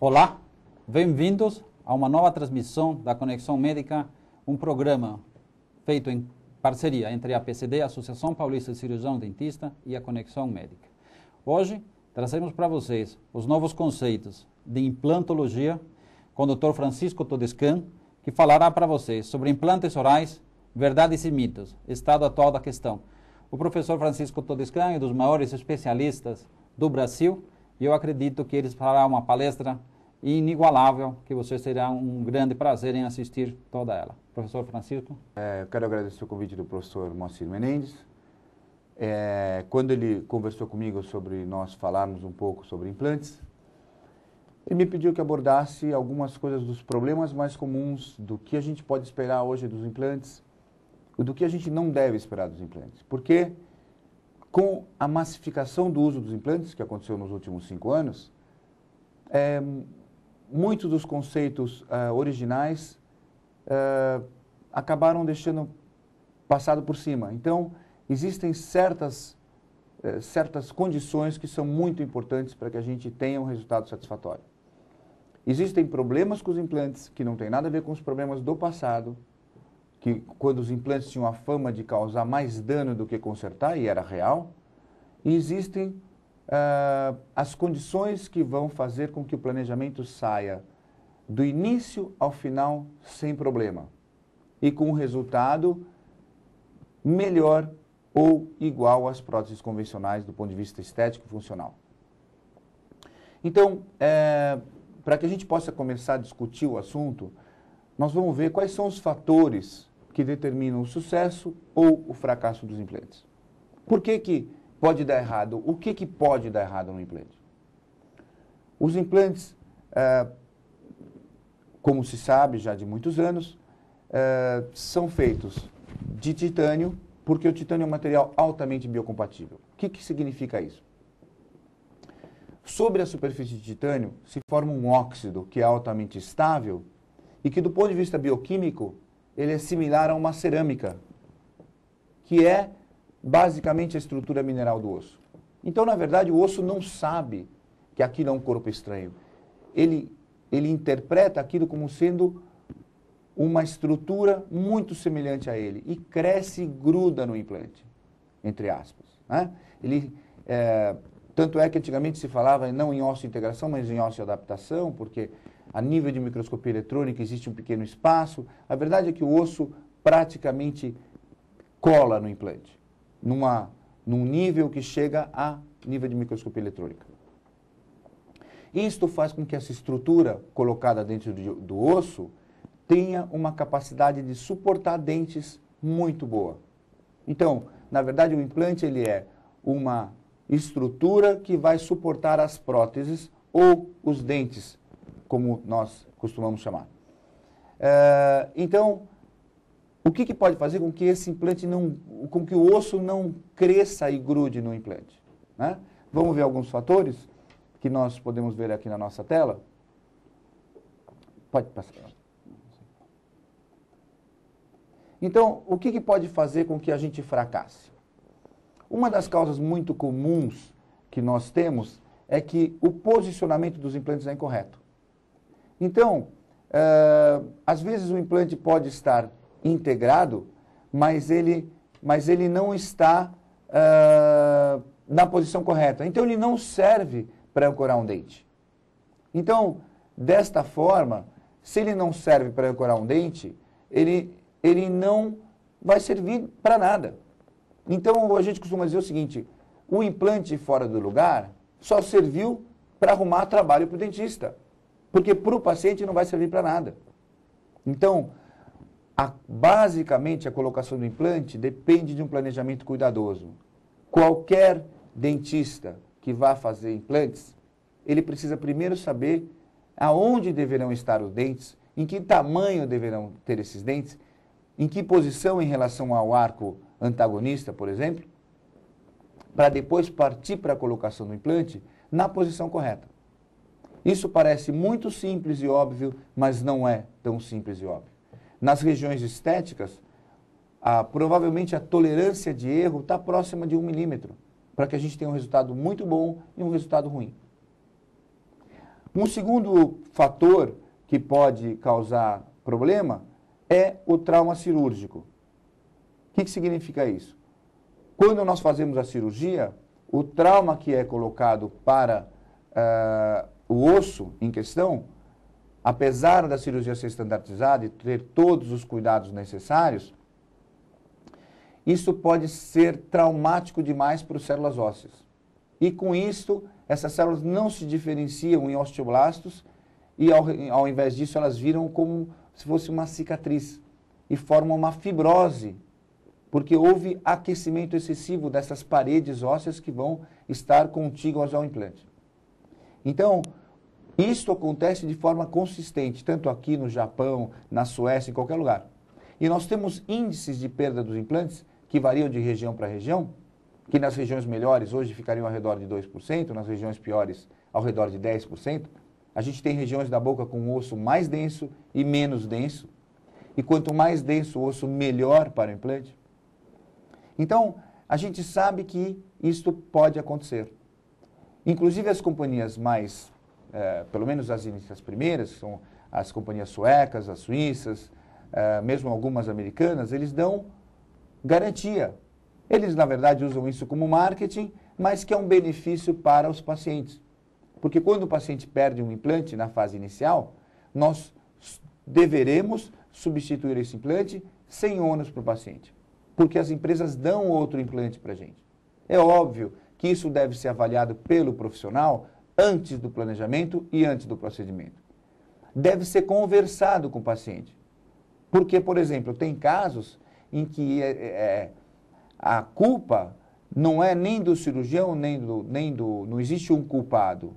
Olá, bem-vindos a uma nova transmissão da Conexão Médica, um programa feito em parceria entre a APCD, a Associação Paulista de Cirurgião Dentista, e a Conexão Médica. Hoje, trazemos para vocês os novos conceitos de implantologia com o Dr. Francisco Todescan, que falará para vocês sobre implantes orais, verdades e mitos, estado atual da questão. O professor Francisco Todescan é um dos maiores especialistas do Brasil e eu acredito que ele fará uma palestra inigualável, que vocês terão um grande prazer em assistir toda ela. Professor Francisco. Eu quero agradecer o convite do professor Moacir Menendez. Quando ele conversou comigo sobre nós falarmos um pouco sobre implantes, ele me pediu que abordasse algumas coisas dos problemas mais comuns, do que a gente pode esperar hoje dos implantes, e do que a gente não deve esperar dos implantes. Porque com a massificação do uso dos implantes, que aconteceu nos últimos 5 anos, muitos dos conceitos originais acabaram deixando passado por cima. Então, existem certas condições que são muito importantes para que a gente tenha um resultado satisfatório. Existem problemas com os implantes que não tem nada a ver com os problemas do passado, que quando os implantes tinham a fama de causar mais dano do que consertar, e era real. E existem as condições que vão fazer com que o planejamento saia do início ao final sem problema e com um resultado melhor ou igual às próteses convencionais do ponto de vista estético e funcional. Então, para que a gente possa começar a discutir o assunto, nós vamos ver quais são os fatores que determinam o sucesso ou o fracasso dos implantes. Por que pode dar errado? O que pode dar errado no implante? Os implantes, como se sabe já de muitos anos, são feitos de titânio, porque o titânio é um material altamente biocompatível. O que significa isso? Sobre a superfície de titânio se forma um óxido que é altamente estável e que, do ponto de vista bioquímico, ele é similar a uma cerâmica, que é basicamente a estrutura mineral do osso. Então, na verdade, o osso não sabe que aquilo é um corpo estranho. Ele interpreta aquilo como sendo uma estrutura muito semelhante a ele e cresce e gruda no implante, entre aspas, né? Tanto é que antigamente se falava não em osso-integração, mas em osso-adaptação, porque a nível de microscopia eletrônica existe um pequeno espaço. A verdade é que o osso praticamente cola no implante, num nível que chega a nível de microscopia eletrônica. Isto faz com que essa estrutura colocada dentro do osso tenha uma capacidade de suportar dentes muito boa. Então, na verdade, o implante ele é uma estrutura que vai suportar as próteses ou os dentes, como nós costumamos chamar. Então, o que pode fazer com que esse implante com que o osso não cresça e grude no implante, né? Vamos ver alguns fatores que nós podemos ver aqui na nossa tela. Pode passar. Então, o que pode fazer com que a gente fracasse? Uma das causas muito comuns que nós temos é que o posicionamento dos implantes é incorreto. Então, às vezes o implante pode estar integrado, mas ele não está na posição correta. Então, ele não serve para ancorar um dente. Então, desta forma, se ele não serve para ancorar um dente, ele não vai servir para nada. Então, a gente costuma dizer o seguinte: o implante fora do lugar só serviu para arrumar trabalho para o dentista, porque para o paciente não vai servir para nada. Então, basicamente, a colocação do implante depende de um planejamento cuidadoso. Qualquer dentista que vá fazer implantes, ele precisa primeiro saber aonde deverão estar os dentes, em que tamanho deverão ter esses dentes, em que posição em relação ao arco antagonista, por exemplo, para depois partir para a colocação do implante na posição correta. Isso parece muito simples e óbvio, mas não é tão simples e óbvio. Nas regiões estéticas, provavelmente a tolerância de erro está próxima de 1 milímetro, para que a gente tenha um resultado muito bom e um resultado ruim. Um segundo fator que pode causar problema é o trauma cirúrgico. O que significa isso? Quando nós fazemos a cirurgia, o trauma que é colocado para o osso em questão, apesar da cirurgia ser estandartizada e ter todos os cuidados necessários, isso pode ser traumático demais para as células ósseas. E com isso, essas células não se diferenciam em osteoblastos e ao invés disso elas viram como se fosse uma cicatriz e formam uma fibrose, porque houve aquecimento excessivo dessas paredes ósseas que vão estar contíguas ao implante. Então, isso acontece de forma consistente, tanto aqui no Japão, na Suécia, em qualquer lugar. E nós temos índices de perda dos implantes que variam de região para região, que nas regiões melhores hoje ficariam ao redor de 2%, nas regiões piores ao redor de 10%. A gente tem regiões da boca com osso mais denso e menos denso. E quanto mais denso o osso, melhor para o implante. Então, a gente sabe que isto pode acontecer. Inclusive as companhias mais, pelo menos as primeiras, são as companhias suecas, as suíças, mesmo algumas americanas, eles dão garantia. Eles, na verdade, usam isso como marketing, mas que é um benefício para os pacientes. Porque quando o paciente perde um implante na fase inicial, nós deveremos substituir esse implante sem ônus para o paciente. Porque as empresas dão outro implante para a gente. É óbvio que isso deve ser avaliado pelo profissional antes do planejamento e antes do procedimento. Deve ser conversado com o paciente. Porque, por exemplo, tem casos em que a culpa não é nem do cirurgião, não existe um culpado.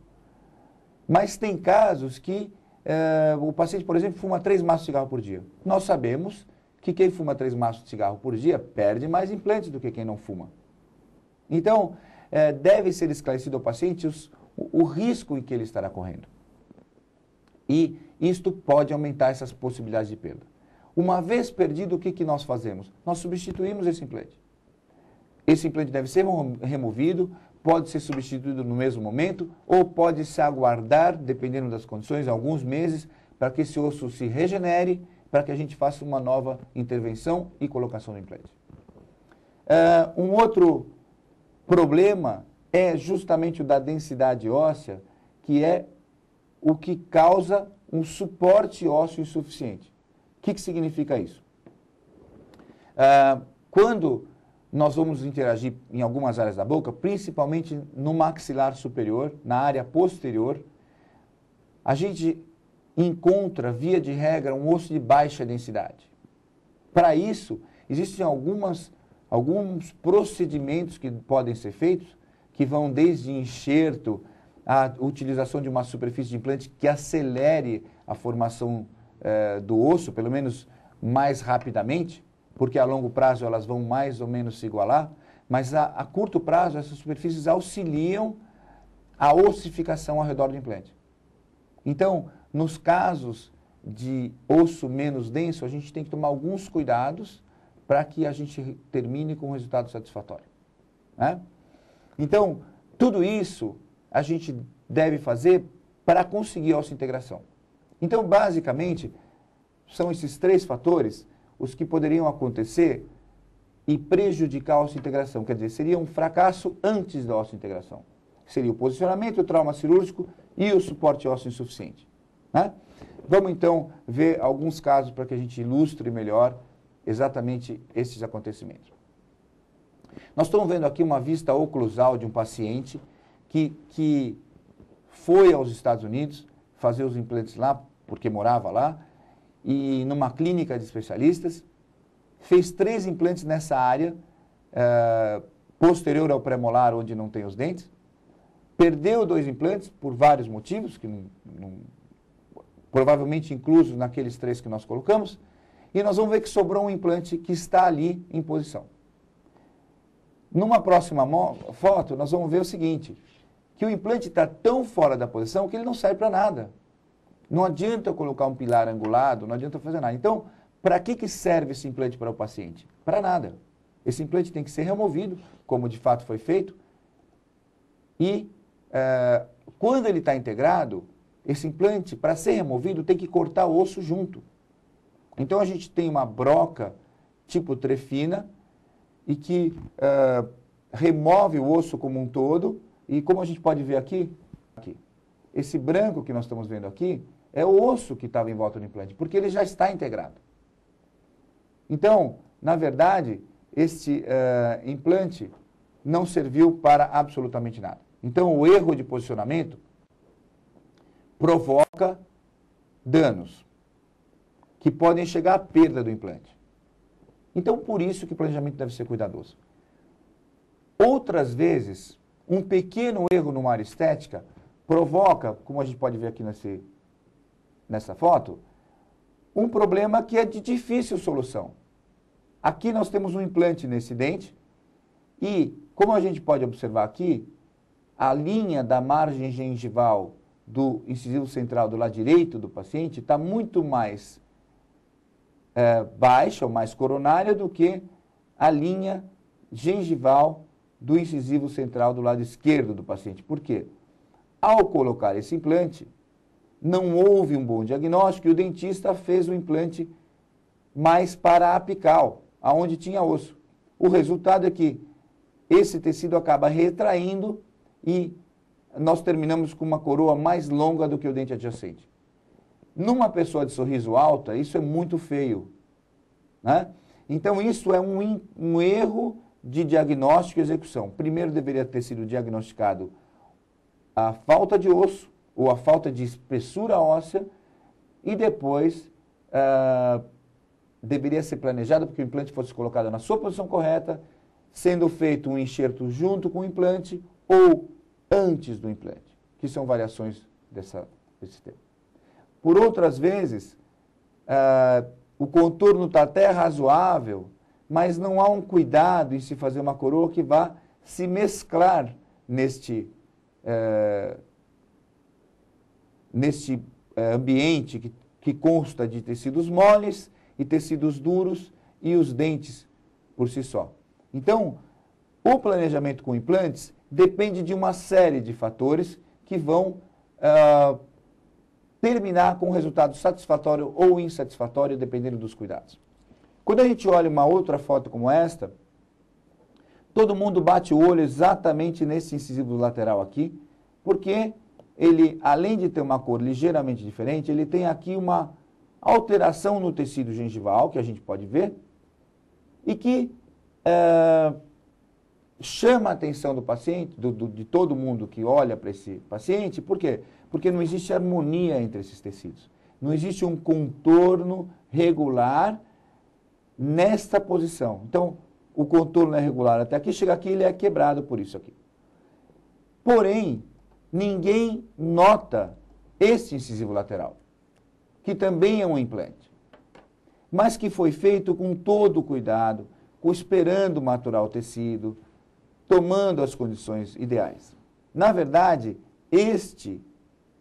Mas tem casos que o paciente, por exemplo, fuma 3 maços de cigarro por dia. Nós sabemos que quem fuma 3 maços de cigarro por dia perde mais implantes do que quem não fuma. Então, deve ser esclarecido ao paciente o risco em que ele estará correndo. E isto pode aumentar essas possibilidades de perda. Uma vez perdido, o que nós fazemos? Nós substituímos esse implante. Esse implante deve ser removido, pode ser substituído no mesmo momento, ou pode se aguardar, dependendo das condições, alguns meses, para que esse osso se regenere, para que a gente faça uma nova intervenção e colocação do implante. Um outro problema é justamente o da densidade óssea, que é o que causa um suporte ósseo insuficiente. O que significa isso? Quando nós vamos interagir em algumas áreas da boca, principalmente no maxilar superior, na área posterior, a gente encontra, via de regra, um osso de baixa densidade. Para isso, existem alguns procedimentos que podem ser feitos, que vão desde enxerto, a utilização de uma superfície de implante que acelere a formação do osso, pelo menos mais rapidamente, porque a longo prazo elas vão mais ou menos se igualar, mas a curto prazo essas superfícies auxiliam a ossificação ao redor do implante. Então, nos casos de osso menos denso, a gente tem que tomar alguns cuidados para que a gente termine com um resultado satisfatório. Né? Então, tudo isso a gente deve fazer para conseguir a ossa-integração. Então, basicamente, são esses 3 fatores os que poderiam acontecer e prejudicar a ossa-integração. Quer dizer, seria um fracasso antes da ossa-integração. Seria o posicionamento, o trauma cirúrgico e o suporte ósseo insuficiente. Né? Vamos, então, ver alguns casos para que a gente ilustre melhor exatamente esses acontecimentos. Nós estamos vendo aqui uma vista oclusal de um paciente que foi aos Estados Unidos fazer os implantes lá, porque morava lá, e numa clínica de especialistas, fez 3 implantes nessa área, posterior ao premolar, onde não tem os dentes, perdeu 2 implantes por vários motivos, que provavelmente inclusos naqueles 3 que nós colocamos, e nós vamos ver que sobrou um implante que está ali em posição. Numa próxima foto, nós vamos ver o seguinte, que o implante está tão fora da posição que ele não serve para nada. Não adianta eu colocar um pilar angulado, não adianta eu fazer nada. Então, para que serve esse implante para o paciente? Para nada. Esse implante tem que ser removido, como de fato foi feito, e quando ele está integrado, Esse implante, para ser removido, tem que cortar o osso junto. Então, a gente tem uma broca tipo trefina e que remove o osso como um todo. E como a gente pode ver aqui, esse branco que nós estamos vendo aqui é o osso que estava em volta do implante, porque ele já está integrado. Então, na verdade, este implante não serviu para absolutamente nada. Então, o erro de posicionamento provoca danos que podem chegar à perda do implante. Então, por isso que o planejamento deve ser cuidadoso. Outras vezes, um pequeno erro numa área estética provoca, como a gente pode ver aqui nessa foto, um problema que é de difícil solução. Aqui nós temos um implante nesse dente e, como a gente pode observar aqui, a linha da margem gengival do incisivo central do lado direito do paciente está muito mais baixa ou mais coronária do que a linha gengival do incisivo central do lado esquerdo do paciente. Por quê? Ao colocar esse implante, não houve um bom diagnóstico e o dentista fez o implante mais paraapical, aonde tinha osso. O resultado é que esse tecido acaba retraindo e nós terminamos com uma coroa mais longa do que o dente adjacente. Numa pessoa de sorriso alta, isso é muito feio, né? Então, isso é um erro de diagnóstico e execução. Primeiro deveria ter sido diagnosticado a falta de osso ou a falta de espessura óssea e depois deveria ser planejado para que o implante fosse colocado na sua posição correta, sendo feito um enxerto junto com o implante ou antes do implante, que são variações desse tema. Por outras vezes, o contorno está até razoável, mas não há um cuidado em se fazer uma coroa que vá se mesclar neste ambiente que consta de tecidos moles e tecidos duros e os dentes por si só. Então, o planejamento com implantes depende de uma série de fatores que vão terminar com um resultado satisfatório ou insatisfatório, dependendo dos cuidados. Quando a gente olha uma outra foto como esta, todo mundo bate o olho exatamente nesse incisivo lateral aqui, porque ele, além de ter uma cor ligeiramente diferente, ele tem aqui uma alteração no tecido gengival, que a gente pode ver, e que chama a atenção do paciente, de todo mundo que olha para esse paciente. Por quê? Porque não existe harmonia entre esses tecidos. Não existe um contorno regular nesta posição. Então, o contorno é regular até aqui, chega aqui, ele é quebrado por isso aqui. Porém, ninguém nota esse incisivo lateral, que também é um implante, mas que foi feito com todo o cuidado, esperando maturar o tecido, tomando as condições ideais. Na verdade, este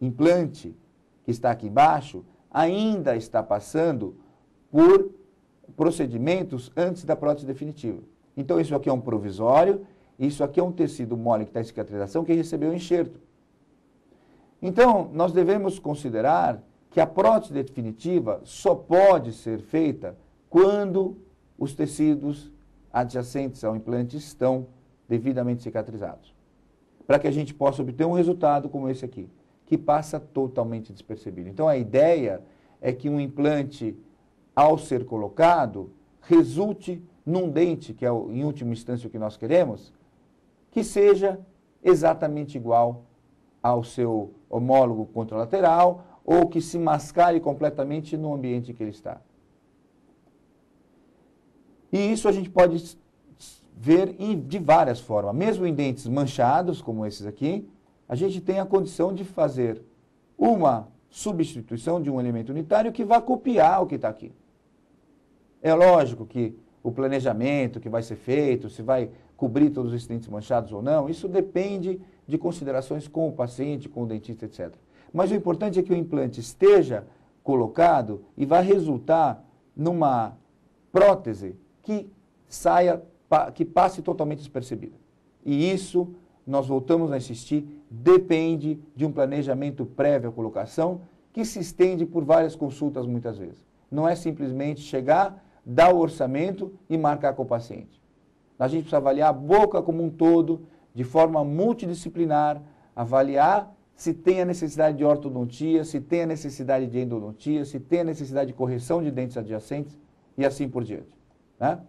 implante que está aqui embaixo ainda está passando por procedimentos antes da prótese definitiva. Então, isso aqui é um provisório, isso aqui é um tecido mole que está em cicatrização que recebeu enxerto. Então, nós devemos considerar que a prótese definitiva só pode ser feita quando os tecidos adjacentes ao implante estão devidamente cicatrizados, para que a gente possa obter um resultado como esse aqui, que passa totalmente despercebido. Então, a ideia é que um implante, ao ser colocado, resulte num dente, que é, em última instância, o que nós queremos, que seja exatamente igual ao seu homólogo contralateral ou que se mascare completamente no ambiente que ele está. E isso a gente pode ver de várias formas. Mesmo em dentes manchados, como esses aqui, a gente tem a condição de fazer uma substituição de um elemento unitário que vai copiar o que está aqui. É lógico que o planejamento que vai ser feito, se vai cobrir todos os dentes manchados ou não, isso depende de considerações com o paciente, com o dentista, etc. Mas o importante é que o implante esteja colocado e vai resultar numa prótese que saia, que passe totalmente despercebida. E isso nós voltamos a insistir, depende de um planejamento prévio à colocação, que se estende por várias consultas muitas vezes. Não é simplesmente chegar, dar o orçamento e marcar com o paciente. A gente precisa avaliar a boca como um todo, de forma multidisciplinar, avaliar se tem a necessidade de ortodontia, se tem a necessidade de endodontia, se tem a necessidade de correção de dentes adjacentes e assim por diante, né?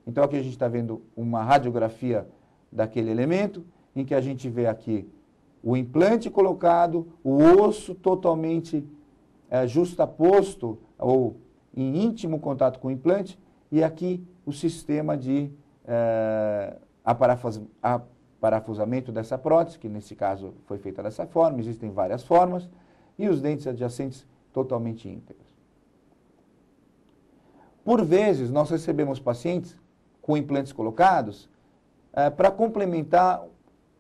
Então aqui a gente está vendo uma radiografia daquele elemento, em que a gente vê aqui o implante colocado, o osso totalmente justaposto ou em íntimo contato com o implante, e aqui o sistema de aparafusamento dessa prótese, que nesse caso foi feita dessa forma, existem várias formas, e os dentes adjacentes totalmente íntegros. Por vezes, nós recebemos pacientes com implantes colocados para complementar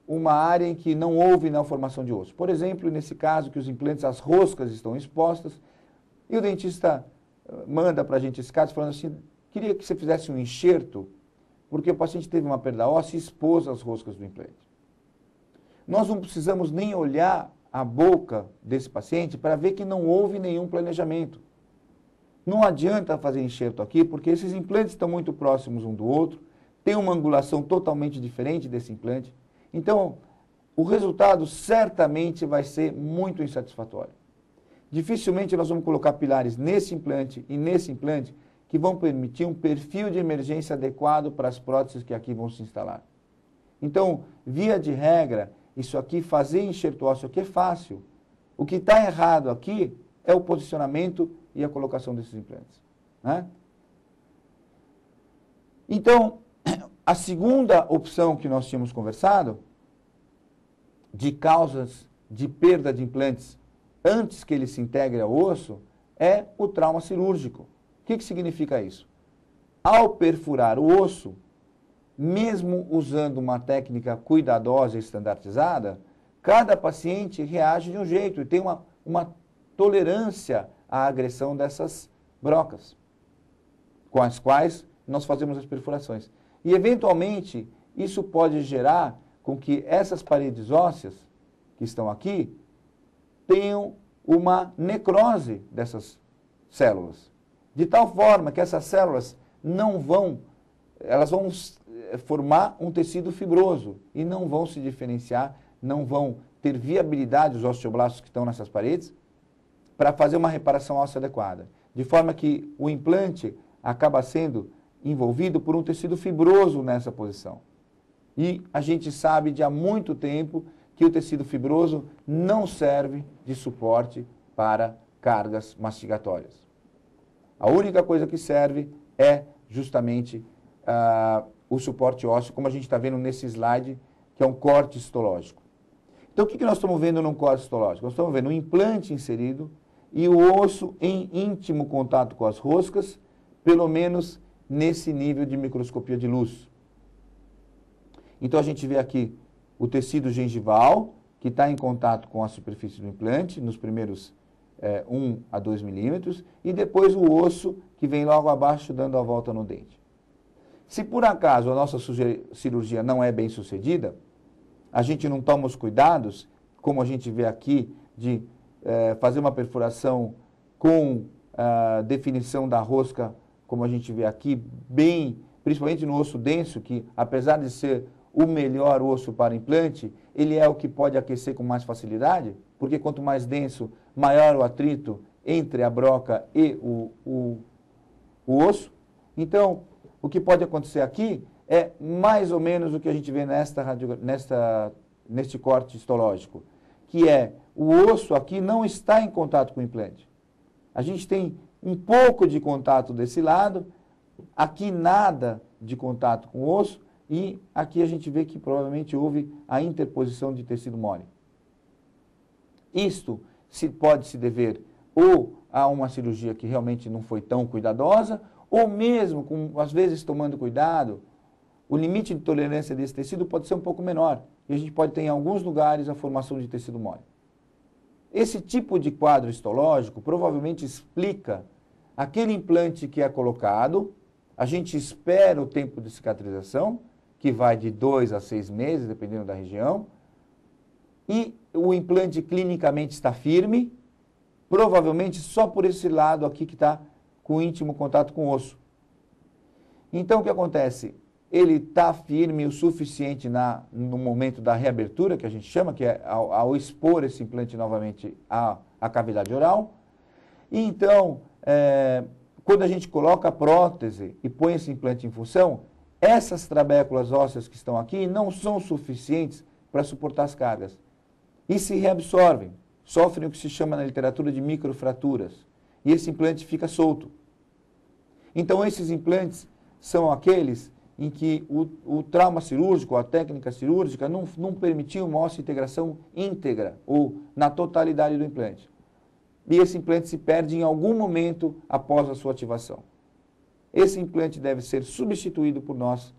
uma área em que não houve na formação de osso. Por exemplo, nesse caso que os implantes, as roscas estão expostas, e o dentista manda para a gente esse caso falando assim, queria que você fizesse um enxerto, porque o paciente teve uma perda óssea e expôs as roscas do implante. Nós não precisamos nem olhar a boca desse paciente para ver que não houve nenhum planejamento. Não adianta fazer enxerto aqui, porque esses implantes estão muito próximos um do outro, tem uma angulação totalmente diferente desse implante. Então, o resultado certamente vai ser muito insatisfatório. Dificilmente nós vamos colocar pilares nesse implante e nesse implante que vão permitir um perfil de emergência adequado para as próteses que aqui vão se instalar. Então, via de regra, isso aqui, fazer enxerto ósseo aqui é fácil. O que está errado aqui é o posicionamento e a colocação desses implantes, né? Então, a segunda opção que nós tínhamos conversado, de causas de perda de implantes antes que ele se integre ao osso, é o trauma cirúrgico. O que significa isso? Ao perfurar o osso, mesmo usando uma técnica cuidadosa e estandartizada, cada paciente reage de um jeito e tem uma tolerância à agressão dessas brocas, com as quais nós fazemos as perfurações. E, eventualmente, isso pode gerar com que essas paredes ósseas, que estão aqui, tenham uma necrose dessas células. De tal forma que essas células elas vão formar um tecido fibroso e não vão se diferenciar, não vão ter viabilidade os osteoblastos que estão nessas paredes para fazer uma reparação óssea adequada. De forma que o implante acaba sendo envolvido por um tecido fibroso nessa posição. E a gente sabe de há muito tempo que o tecido fibroso não serve de suporte para cargas mastigatórias. A única coisa que serve é justamente o suporte ósseo, como a gente está vendo nesse slide, que é um corte histológico. Então, o que nós estamos vendo num corte histológico? Nós estamos vendo um implante inserido e o osso em íntimo contato com as roscas, pelo menos nesse nível de microscopia de luz. Então, a gente vê aqui o tecido gengival, que está em contato com a superfície do implante, nos primeiros 1 a 2 milímetros, e depois o osso, que vem logo abaixo, dando a volta no dente. Se por acaso a nossa cirurgia não é bem sucedida, a gente não toma os cuidados, como a gente vê aqui, de fazer uma perfuração com a definição da rosca, como a gente vê aqui, bem, principalmente no osso denso, que apesar de ser o melhor osso para implante, ele é o que pode aquecer com mais facilidade, porque quanto mais denso, maior o atrito entre a broca e o osso. Então, o que pode acontecer aqui é mais ou menos o que a gente vê neste corte histológico, que é o osso aqui não está em contato com o implante. A gente tem um pouco de contato desse lado, aqui nada de contato com o osso, e aqui a gente vê que provavelmente houve a interposição de tecido mole. Isto pode se dever ou a uma cirurgia que realmente não foi tão cuidadosa, ou mesmo, às vezes tomando cuidado, o limite de tolerância desse tecido pode ser um pouco menor. E a gente pode ter em alguns lugares a formação de tecido mole. Esse tipo de quadro histológico provavelmente explica aquele implante que é colocado, a gente espera o tempo de cicatrização, que vai de 2 a 6 meses, dependendo da região, e o implante clinicamente está firme, provavelmente só por esse lado aqui que está com íntimo contato com o osso. Então, o que acontece? Ele está firme o suficiente no momento da reabertura, que a gente chama, que é ao expor esse implante novamente à cavidade oral. E então, quando a gente coloca a prótese e põe esse implante em função, essas trabéculas ósseas que estão aqui não são suficientes para suportar as cargas. E se reabsorvem, sofrem o que se chama na literatura de microfraturas. E esse implante fica solto. Então, esses implantes são aqueles em que o trauma cirúrgico, a técnica cirúrgica, não permitiu uma osseointegração íntegra ou na totalidade do implante. E esse implante se perde em algum momento após a sua ativação. Esse implante deve ser substituído por nós,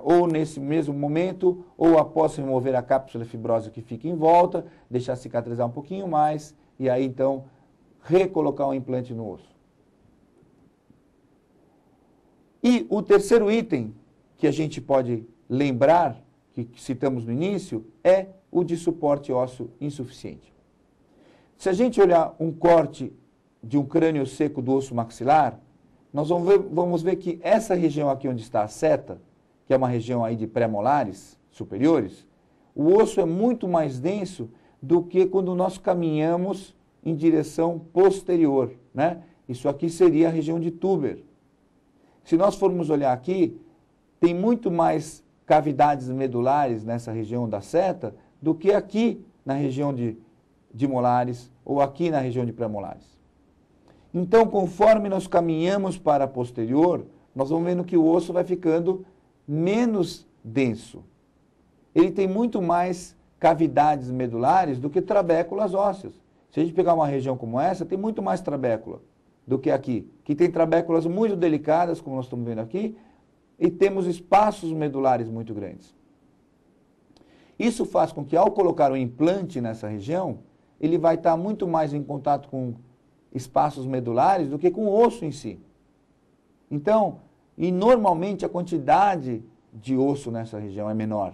ou nesse mesmo momento, ou após remover a cápsula fibrosa que fica em volta, deixar cicatrizar um pouquinho mais, e aí então recolocar o implante no osso. E o terceiro item que a gente pode lembrar, que citamos no início, é o de suporte ósseo insuficiente. Se a gente olhar um corte de um crânio seco do osso maxilar, nós vamos ver que essa região aqui onde está a seta, que é uma região aí de pré-molares superiores, o osso é muito mais denso do que quando nós caminhamos em direção posterior, né? Isso aqui seria a região de túber. Se nós formos olhar aqui, tem muito mais cavidades medulares nessa região da seta do que aqui na região de molares ou aqui na região de pré-molares. Então, conforme nós caminhamos para a posterior, nós vamos vendo que o osso vai ficando menos denso. Ele tem muito mais cavidades medulares do que trabéculas ósseas. Se a gente pegar uma região como essa, tem muito mais trabécula do que aqui, que tem trabéculas muito delicadas, como nós estamos vendo aqui, e temos espaços medulares muito grandes. Isso faz com que, ao colocar o implante nessa região, ele vai estar muito mais em contato com espaços medulares do que com o osso em si. Então, e normalmente a quantidade de osso nessa região é menor,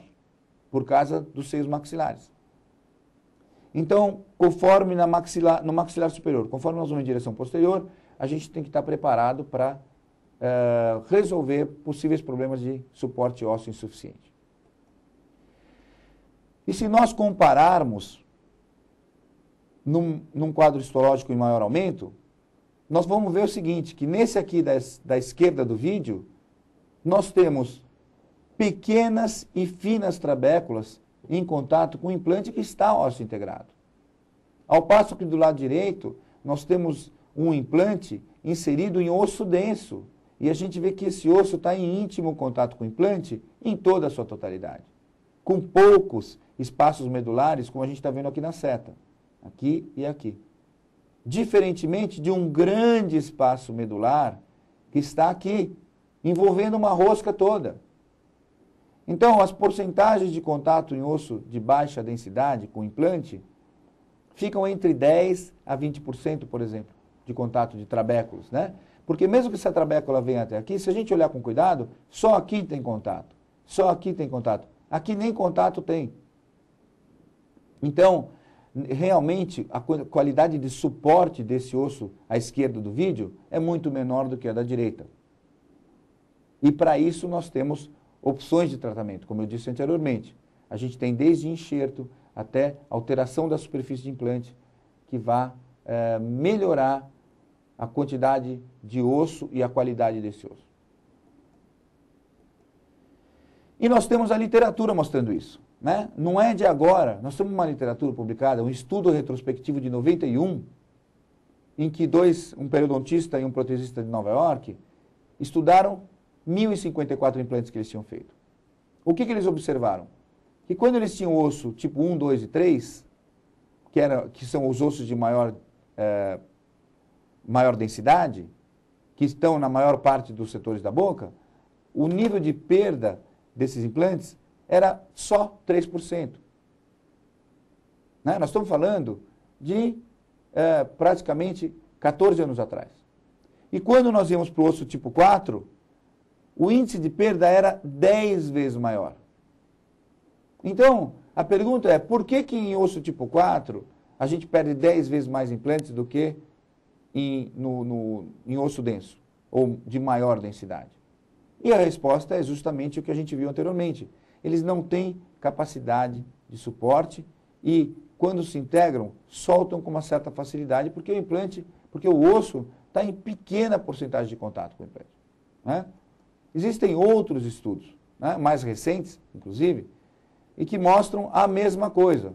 por causa dos seios maxilares. Então, conforme no maxilar superior, conforme nós vamos em direção posterior, a gente tem que estar preparado para resolver possíveis problemas de suporte ósseo insuficiente. E se nós compararmos num quadro histológico em maior aumento, nós vamos ver o seguinte, que nesse aqui da esquerda do vídeo, nós temos pequenas e finas trabéculas em contato com o implante que está ósseo integrado. Ao passo que do lado direito, nós temos um implante inserido em osso denso. E a gente vê que esse osso está em íntimo contato com o implante em toda a sua totalidade. Com poucos espaços medulares, como a gente está vendo aqui na seta. Aqui e aqui. Diferentemente de um grande espaço medular que está aqui, envolvendo uma rosca toda. Então, as porcentagens de contato em osso de baixa densidade com implante ficam entre 10% a 20%, por exemplo, de contato de trabéculos, né? Porque mesmo que essa trabécula venha até aqui, se a gente olhar com cuidado, só aqui tem contato. Só aqui tem contato. Aqui nem contato tem. Então, realmente, a qualidade de suporte desse osso à esquerda do vídeo é muito menor do que a da direita. E para isso nós temos opções de tratamento, como eu disse anteriormente. A gente tem desde enxerto até alteração da superfície de implante, que vai melhorar a quantidade de osso e a qualidade desse osso. E nós temos a literatura mostrando isso, né? Não é de agora, nós temos uma literatura publicada, um estudo retrospectivo de 91, em que um periodontista e um protesista de Nova York estudaram 1.054 implantes que eles tinham feito. O que eles observaram? Que quando eles tinham osso tipo 1, 2 e 3, que são os ossos de maior densidade, que estão na maior parte dos setores da boca, o nível de perda desses implantes era só 3%. Né? Nós estamos falando de praticamente 14 anos atrás. E quando nós íamos para o osso tipo 4, o índice de perda era 10 vezes maior. Então, a pergunta é, por que em osso tipo 4 a gente perde 10 vezes mais implantes do que em osso denso, ou de maior densidade? E a resposta é justamente o que a gente viu anteriormente. Eles não têm capacidade de suporte e, quando se integram, soltam com uma certa facilidade, porque o osso está em pequena porcentagem de contato com o implante, né? Existem outros estudos, né, mais recentes, inclusive, e que mostram a mesma coisa.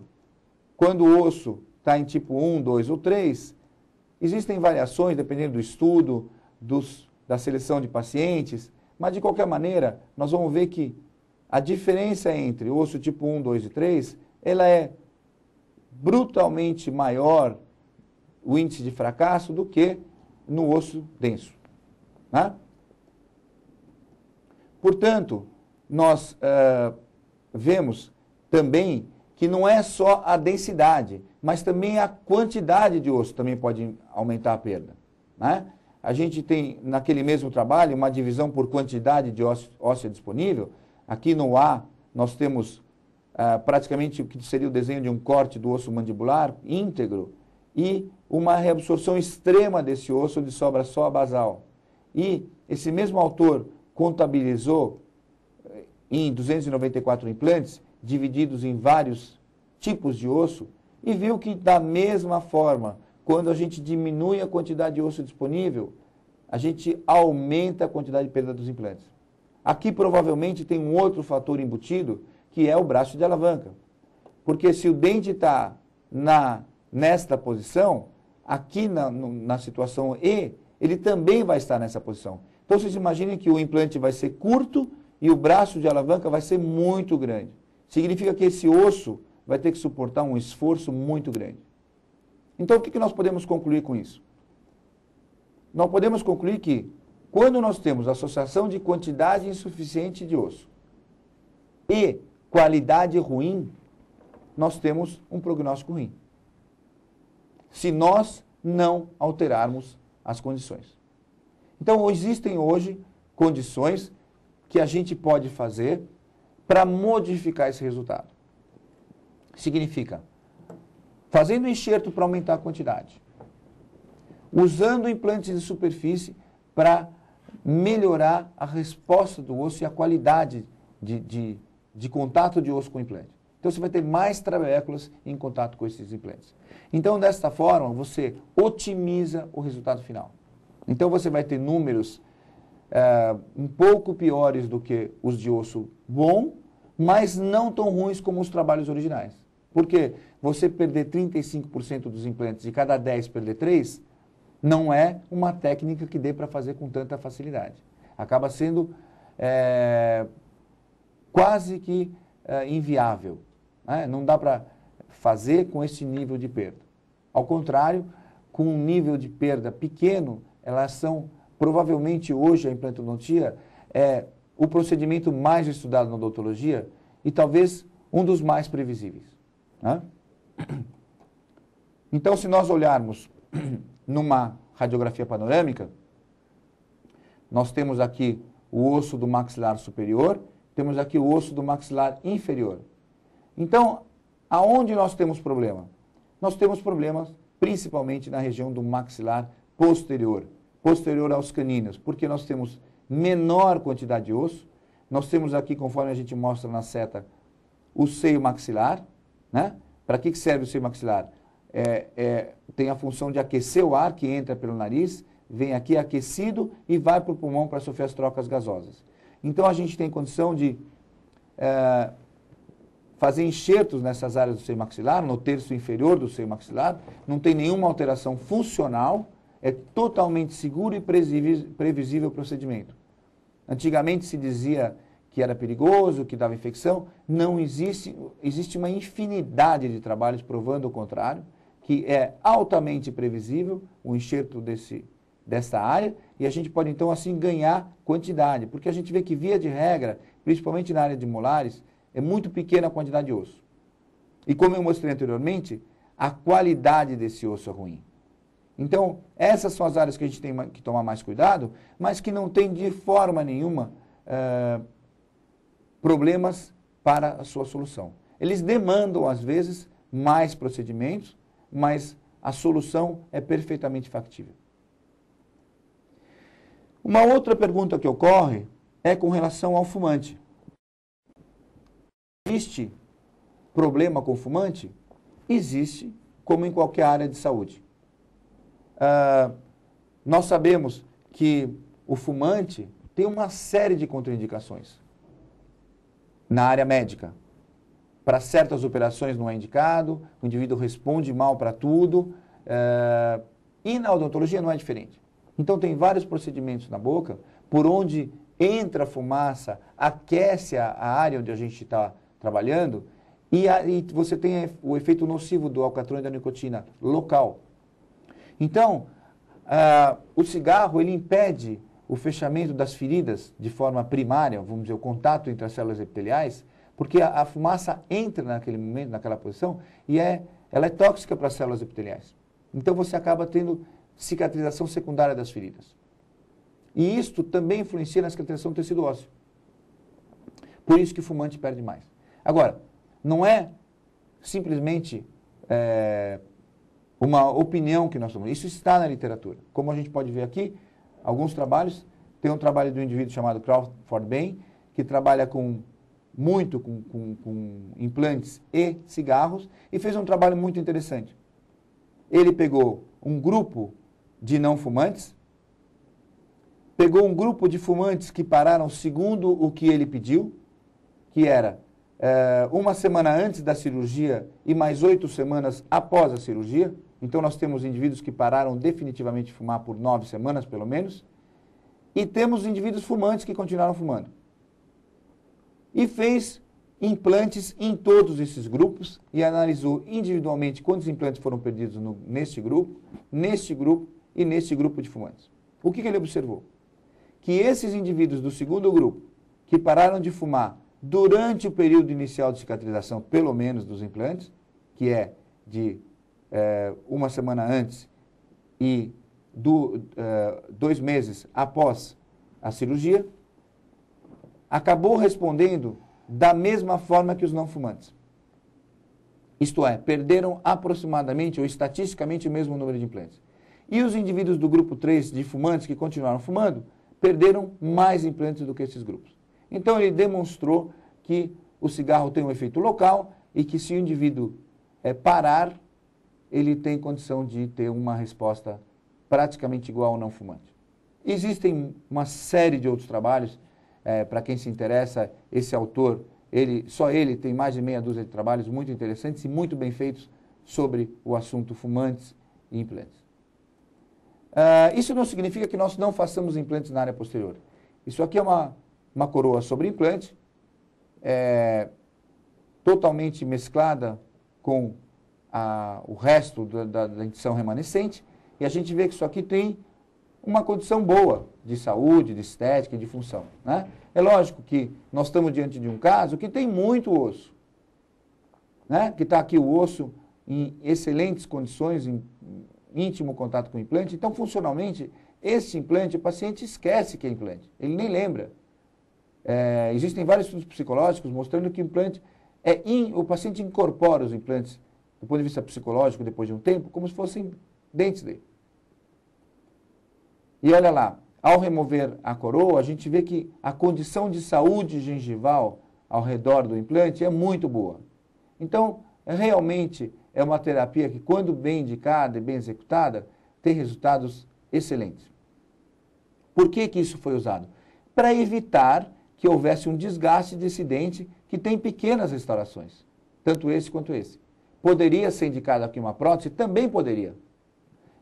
Quando o osso está em tipo 1, 2 ou 3, existem variações, dependendo do estudo, da seleção de pacientes, mas de qualquer maneira, nós vamos ver que a diferença entre o osso tipo 1, 2 e 3, ela é brutalmente maior, o índice de fracasso, do que no osso denso, né? Portanto, nós vemos também que não é só a densidade, mas também a quantidade de osso também pode aumentar a perda, né? A gente tem, naquele mesmo trabalho, uma divisão por quantidade de óssea disponível. Aqui no A, nós temos praticamente o que seria o desenho de um corte do osso mandibular íntegro e uma reabsorção extrema desse osso, onde sobra só a basal. E esse mesmo autor contabilizou em 294 implantes, divididos em vários tipos de osso, e viu que, da mesma forma, quando a gente diminui a quantidade de osso disponível, a gente aumenta a quantidade de perda dos implantes. Aqui, provavelmente, tem um outro fator embutido, que é o braço de alavanca. Porque se o dente está nesta posição, aqui na situação E, ele também vai estar nessa posição. Então, vocês imaginem que o implante vai ser curto e o braço de alavanca vai ser muito grande. Significa que esse osso vai ter que suportar um esforço muito grande. Então, o que nós podemos concluir com isso? Nós podemos concluir que, quando nós temos associação de quantidade insuficiente de osso e qualidade ruim, nós temos um prognóstico ruim. Se nós não alterarmos as condições. Então, existem hoje condições que a gente pode fazer para modificar esse resultado. Significa, fazendo enxerto para aumentar a quantidade, usando implantes de superfície para melhorar a resposta do osso e a qualidade de contato de osso com o implante. Então, você vai ter mais trabéculas em contato com esses implantes. Então, desta forma, você otimiza o resultado final. Então, você vai ter números um pouco piores do que os de osso bom, mas não tão ruins como os trabalhos originais. Porque você perder 35% dos implantes e cada 10 perder 3, não é uma técnica que dê para fazer com tanta facilidade. Acaba sendo quase que inviável, né? Não dá para fazer com esse nível de perda. Ao contrário, com um nível de perda pequeno, elas são, provavelmente hoje, a implantodontia é o procedimento mais estudado na odontologia e talvez um dos mais previsíveis, né? Então, se nós olharmos numa radiografia panorâmica, nós temos aqui o osso do maxilar superior, temos aqui o osso do maxilar inferior. Então, aonde nós temos problema? Nós temos problemas principalmente na região do maxilar posterior aos caninos, porque nós temos menor quantidade de osso, nós temos aqui, conforme a gente mostra na seta, o seio maxilar, né? Para que serve o seio maxilar? Tem a função de aquecer o ar que entra pelo nariz, vem aqui aquecido e vai para o pulmão para sofrer as trocas gasosas. Então, a gente tem condição de fazer enxertos nessas áreas do seio maxilar, no terço inferior do seio maxilar, não tem nenhuma alteração funcional, é totalmente seguro e previsível o procedimento. Antigamente se dizia que era perigoso, que dava infecção, não existe, existe uma infinidade de trabalhos provando o contrário, que é altamente previsível o enxerto dessa área, e a gente pode então assim ganhar quantidade, porque a gente vê que via de regra, principalmente na área de molares, é muito pequena a quantidade de osso. E como eu mostrei anteriormente, a qualidade desse osso é ruim. Então, essas são as áreas que a gente tem que tomar mais cuidado, mas que não tem de forma nenhuma problemas para a sua solução. Eles demandam, às vezes, mais procedimentos, mas a solução é perfeitamente factível. Uma outra pergunta que ocorre é com relação ao fumante. Existe problema com o fumante? Existe, como em qualquer área de saúde. Nós sabemos que o fumante tem uma série de contraindicações na área médica. Para certas operações não é indicado, o indivíduo responde mal para tudo, e na odontologia não é diferente. Então tem vários procedimentos na boca, por onde entra a fumaça, aquece a área onde a gente está trabalhando, e você tem o efeito nocivo do alcatrão e da nicotina local. Então, o cigarro, ele impede o fechamento das feridas de forma primária, vamos dizer, o contato entre as células epiteliais, porque a fumaça entra naquele momento, naquela posição, e ela é tóxica para as células epiteliais. Então você acaba tendo cicatrização secundária das feridas. E isto também influencia na cicatrização do tecido ósseo. Por isso que o fumante perde mais. Agora, não é simplesmente uma opinião que nós temos. Isso está na literatura. Como a gente pode ver aqui, alguns trabalhos. Tem um trabalho de um indivíduo chamado Crawford Bain, que trabalha muito com implantes e cigarros, e fez um trabalho muito interessante. Ele pegou um grupo de não fumantes, pegou um grupo de fumantes que pararam segundo o que ele pediu, que era uma semana antes da cirurgia e mais 8 semanas após a cirurgia. Então nós temos indivíduos que pararam definitivamente de fumar por 9 semanas, pelo menos, e temos indivíduos fumantes que continuaram fumando. E fez implantes em todos esses grupos e analisou individualmente quantos implantes foram perdidos neste grupo e neste grupo de fumantes. O que ele observou? Que esses indivíduos do segundo grupo, que pararam de fumar durante o período inicial de cicatrização, pelo menos dos implantes, que é de uma semana antes e 2 meses após a cirurgia, acabou respondendo da mesma forma que os não fumantes. Isto é, perderam aproximadamente ou estatisticamente o mesmo número de implantes. E os indivíduos do grupo 3 de fumantes que continuaram fumando, perderam mais implantes do que esses grupos. Então ele demonstrou que o cigarro tem um efeito local e que se o indivíduo parar, ele tem condição de ter uma resposta praticamente igual ao não fumante. Existem uma série de outros trabalhos. Para quem se interessa, esse autor, só ele tem mais de meia dúzia de trabalhos muito interessantes e muito bem feitos sobre o assunto fumantes e implantes. Isso não significa que nós não façamos implantes na área posterior. Isso aqui é uma coroa sobre implante, totalmente mesclada com o resto da dentição remanescente, e a gente vê que isso aqui tem uma condição boa de saúde, de estética e de função, né? É lógico que nós estamos diante de um caso que tem muito osso, né? Que está aqui o osso em excelentes condições, em íntimo contato com o implante. Então, funcionalmente, esse implante, o paciente esquece que é implante, ele nem lembra. Existem vários estudos psicológicos mostrando que o implante o paciente incorpora os implantes, do ponto de vista psicológico, depois de um tempo, como se fossem dentes dele. E olha lá, ao remover a coroa, a gente vê que a condição de saúde gengival ao redor do implante é muito boa. Então, realmente é uma terapia que, quando bem indicada e bem executada, tem resultados excelentes. Por que isso foi usado? Para evitar que houvesse um desgaste desse dente que tem pequenas restaurações, tanto esse quanto esse. Poderia ser indicada aqui uma prótese? Também poderia.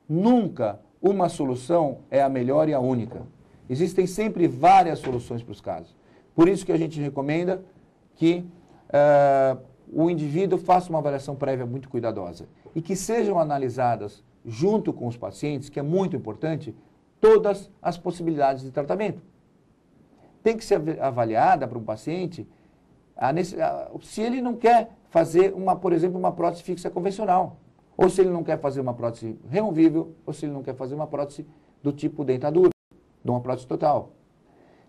Nunca uma solução é a melhor e a única. Existem sempre várias soluções para os casos. Por isso que a gente recomenda que o indivíduo faça uma avaliação prévia muito cuidadosa e que sejam analisadas, junto com os pacientes, que é muito importante, todas as possibilidades de tratamento. Tem que ser avaliada para um paciente se ele não quer fazer, por exemplo, uma prótese fixa convencional. Ou se ele não quer fazer uma prótese removível, ou se ele não quer fazer uma prótese do tipo dentadura, de uma prótese total.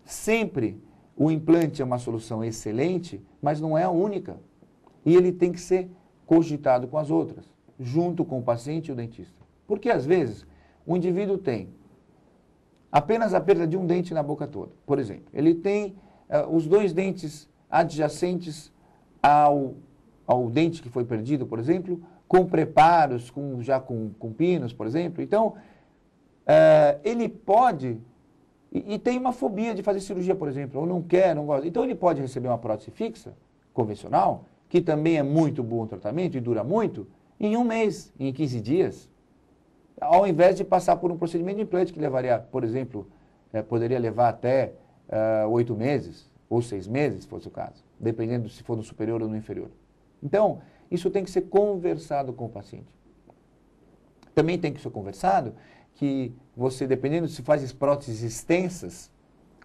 Sempre o implante é uma solução excelente, mas não é a única. E ele tem que ser cogitado com as outras, junto com o paciente e o dentista. Porque, às vezes, o indivíduo tem apenas a perda de um dente na boca toda, por exemplo. Ele tem os 2 dentes adjacentes ao dente que foi perdido, por exemplo, com preparos, com pinos, por exemplo. Então, ele pode, e tem uma fobia de fazer cirurgia, por exemplo, ou não quer, não gosta. Então, ele pode receber uma prótese fixa, convencional, que também é muito bom tratamento e dura muito, em 1 mês, em 15 dias, ao invés de passar por um procedimento de implante que levaria, por exemplo, poderia levar até 8 meses, ou 6 meses, se fosse o caso, dependendo se for no superior ou no inferior. Então, isso tem que ser conversado com o paciente. Também tem que ser conversado que você, dependendo se faz próteses extensas,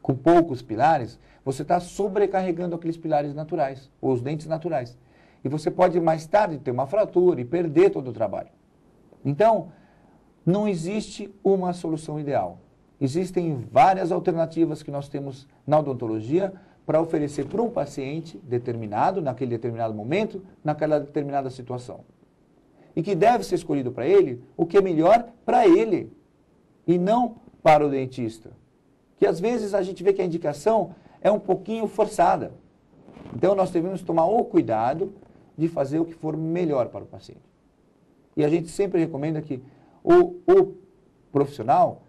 com poucos pilares, você está sobrecarregando aqueles pilares naturais, ou os dentes naturais. E você pode mais tarde ter uma fratura e perder todo o trabalho. Então, não existe uma solução ideal. Existem várias alternativas que nós temos na odontologia para oferecer para um paciente determinado, naquele determinado momento, naquela determinada situação. E que deve ser escolhido para ele o que é melhor para ele, e não para o dentista. Que às vezes a gente vê que a indicação é um pouquinho forçada. Então nós devemos tomar o cuidado de fazer o que for melhor para o paciente. E a gente sempre recomenda que o profissional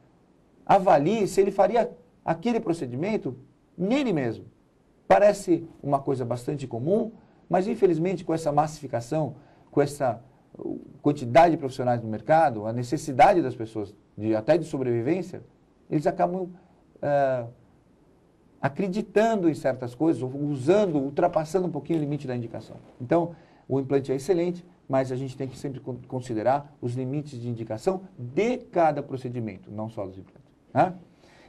avalie se ele faria aquele procedimento nele mesmo. Parece uma coisa bastante comum, mas infelizmente com essa massificação, com essa quantidade de profissionais no mercado, a necessidade das pessoas até de sobrevivência, eles acabam acreditando em certas coisas, ultrapassando um pouquinho o limite da indicação. Então, o implante é excelente, mas a gente tem que sempre considerar os limites de indicação de cada procedimento, não só dos implantes. Né?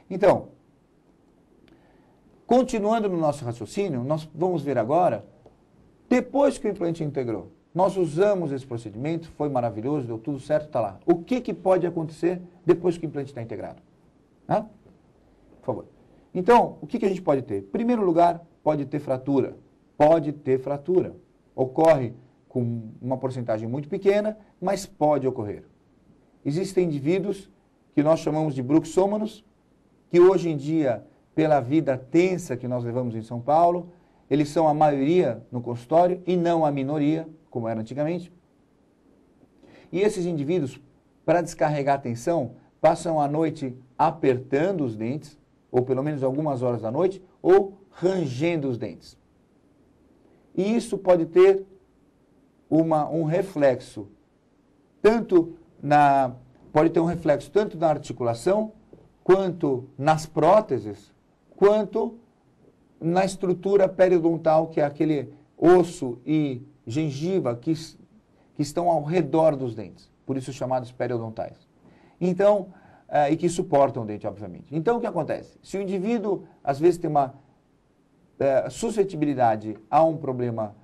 Então, continuando no nosso raciocínio, nós vamos ver agora, depois que o implante integrou, nós usamos esse procedimento, foi maravilhoso, deu tudo certo, está lá. O que pode acontecer depois que o implante está integrado? Né? Por favor. Então, o que a gente pode ter? Em primeiro lugar, pode ter fratura. Pode ter fratura. Ocorre com uma porcentagem muito pequena, mas pode ocorrer. Existem indivíduos que nós chamamos de bruxômanos, que hoje em dia, pela vida tensa que nós levamos em São Paulo, eles são a maioria no consultório e não a minoria, como era antigamente. E esses indivíduos, para descarregar a tensão, passam a noite apertando os dentes, ou pelo menos algumas horas da noite, ou rangendo os dentes. E isso pode ter um reflexo, pode ter um reflexo tanto na articulação, quanto nas próteses, quanto na estrutura periodontal, que é aquele osso e gengiva que estão ao redor dos dentes, por isso chamados periodontais. Então, e que suportam o dente, obviamente. Então, o que acontece? Se o indivíduo, às vezes, tem uma suscetibilidade a um problema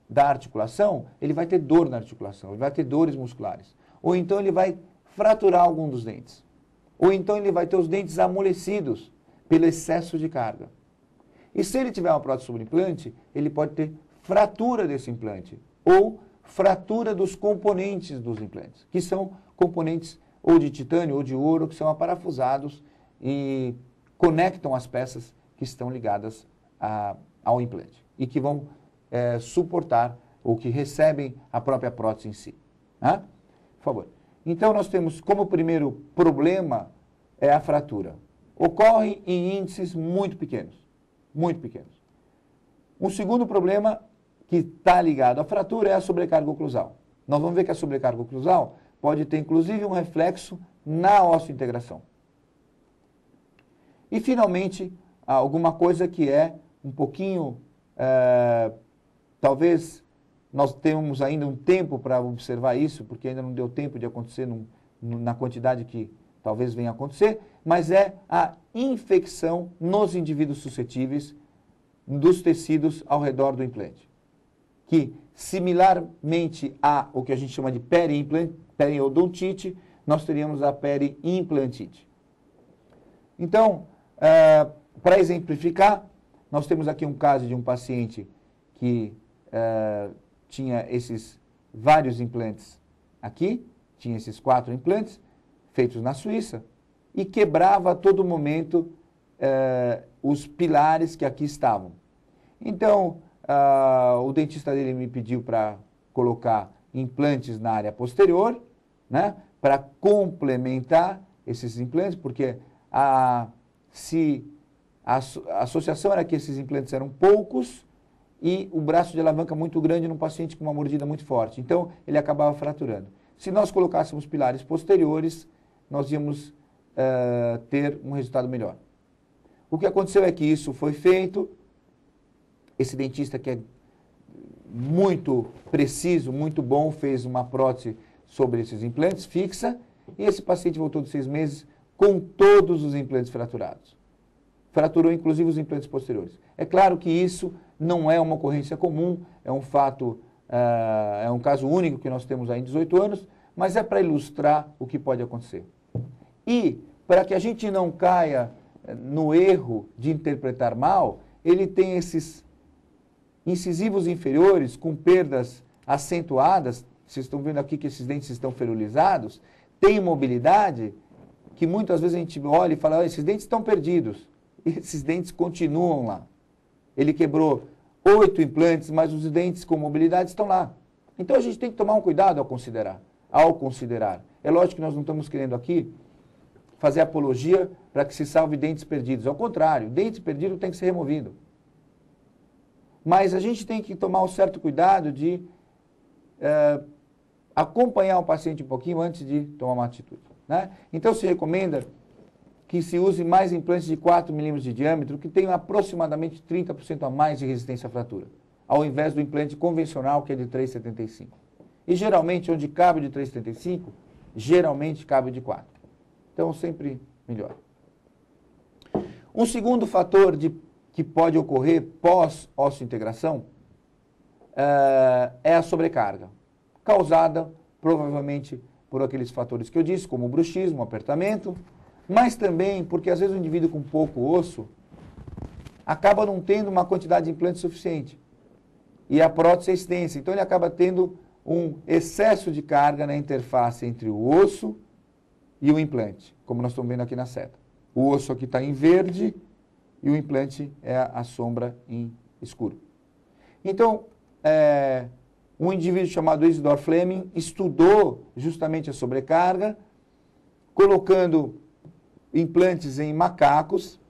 da articulação, ele vai ter dor na articulação, ele vai ter dores musculares. Ou então ele vai fraturar algum dos dentes. Ou então ele vai ter os dentes amolecidos pelo excesso de carga. E se ele tiver uma prótese sobre implante, ele pode ter fratura desse implante ou fratura dos componentes dos implantes, que são componentes ou de titânio ou de ouro, que são aparafusados e conectam as peças que estão ligadas ao implante e que vão suportar ou que recebem a própria prótese em si. Né? Por favor. Então, nós temos como primeiro problema a fratura. Ocorre em índices muito pequenos. Muito pequenos. Um segundo problema que está ligado à fratura é a sobrecarga oclusal. Nós vamos ver que a sobrecarga oclusal pode ter, inclusive, um reflexo na osteointegração. E, finalmente, alguma coisa que é um pouquinho, talvez nós tenhamos ainda um tempo para observar isso, porque ainda não deu tempo de acontecer na quantidade que talvez venha a acontecer, mas é a infecção nos indivíduos suscetíveis dos tecidos ao redor do implante. Que, similarmente a o que a gente chama de periodontite, nós teríamos a periimplantite. Então, Para exemplificar, nós temos aqui um caso de um paciente que tinha esses vários implantes aqui, tinha esses 4 implantes feitos na Suíça e quebrava a todo momento os pilares que aqui estavam. Então, o dentista dele me pediu para colocar implantes na área posterior, né, para complementar esses implantes, porque a associação era que esses implantes eram poucos e o braço de alavanca muito grande num paciente com uma mordida muito forte. Então, ele acabava fraturando. Se nós colocássemos pilares posteriores, nós íamos ter um resultado melhor. O que aconteceu é que isso foi feito. Esse dentista, que é muito preciso, muito bom, fez uma prótese sobre esses implantes fixa, e esse paciente voltou de 6 meses com todos os implantes fraturados. Fraturou inclusive os implantes posteriores. É claro que isso não é uma ocorrência comum, é um fato, é um caso único que nós temos aí em 18 anos, mas é para ilustrar o que pode acontecer. E, para que a gente não caia no erro de interpretar mal, ele tem esses incisivos inferiores com perdas acentuadas. Vocês estão vendo aqui que esses dentes estão ferulizados, tem mobilidade, que muitas vezes a gente olha e fala, esses dentes estão perdidos. E esses dentes continuam lá. Ele quebrou 8 implantes, mas os dentes com mobilidade estão lá. Então a gente tem que tomar um cuidado ao considerar. É lógico que nós não estamos querendo aqui fazer apologia para que se salve dentes perdidos. Ao contrário, dentes perdidos tem que ser removido. Mas a gente tem que tomar um certo cuidado de acompanhar o paciente um pouquinho antes de tomar uma atitude, né? Então se recomenda que se use mais implantes de 4 milímetros de diâmetro, que tenham aproximadamente 30% a mais de resistência à fratura, ao invés do implante convencional, que é de 3,75. E geralmente, onde cabe de 3,75, geralmente cabe de 4. Então, sempre melhor. Um segundo fator que pode ocorrer pós-osseointegração é a sobrecarga, causada provavelmente por aqueles fatores que eu disse, como o bruxismo, o apertamento, mas também porque às vezes o indivíduo com pouco osso acaba não tendo uma quantidade de implante suficiente. E a prótese é extensa, então ele acaba tendo um excesso de carga na interface entre o osso e o implante, como nós estamos vendo aqui na seta. O osso aqui está em verde e o implante é a sombra em escuro. Então, um indivíduo chamado Isidor Fleming estudou justamente a sobrecarga, colocando implantes em macacos,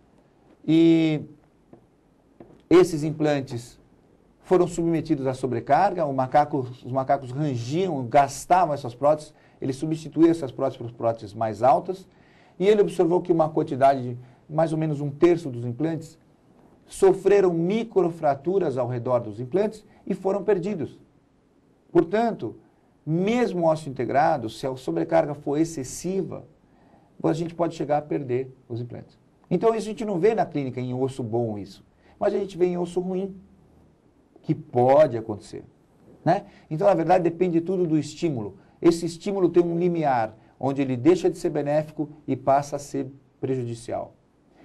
e esses implantes foram submetidos à sobrecarga, os macacos rangiam, gastavam essas próteses, ele substituía essas próteses por próteses mais altas, e ele observou que uma quantidade de mais ou menos 1/3 dos implantes sofreram microfraturas ao redor dos implantes e foram perdidos. Portanto, mesmo osso integrado, se a sobrecarga for excessiva, a gente pode chegar a perder os implantes. Então, isso a gente não vê na clínica em osso bom isso, mas a gente vê em osso ruim, que pode acontecer, né? Então, na verdade, depende tudo do estímulo. Esse estímulo tem um limiar, onde ele deixa de ser benéfico e passa a ser prejudicial.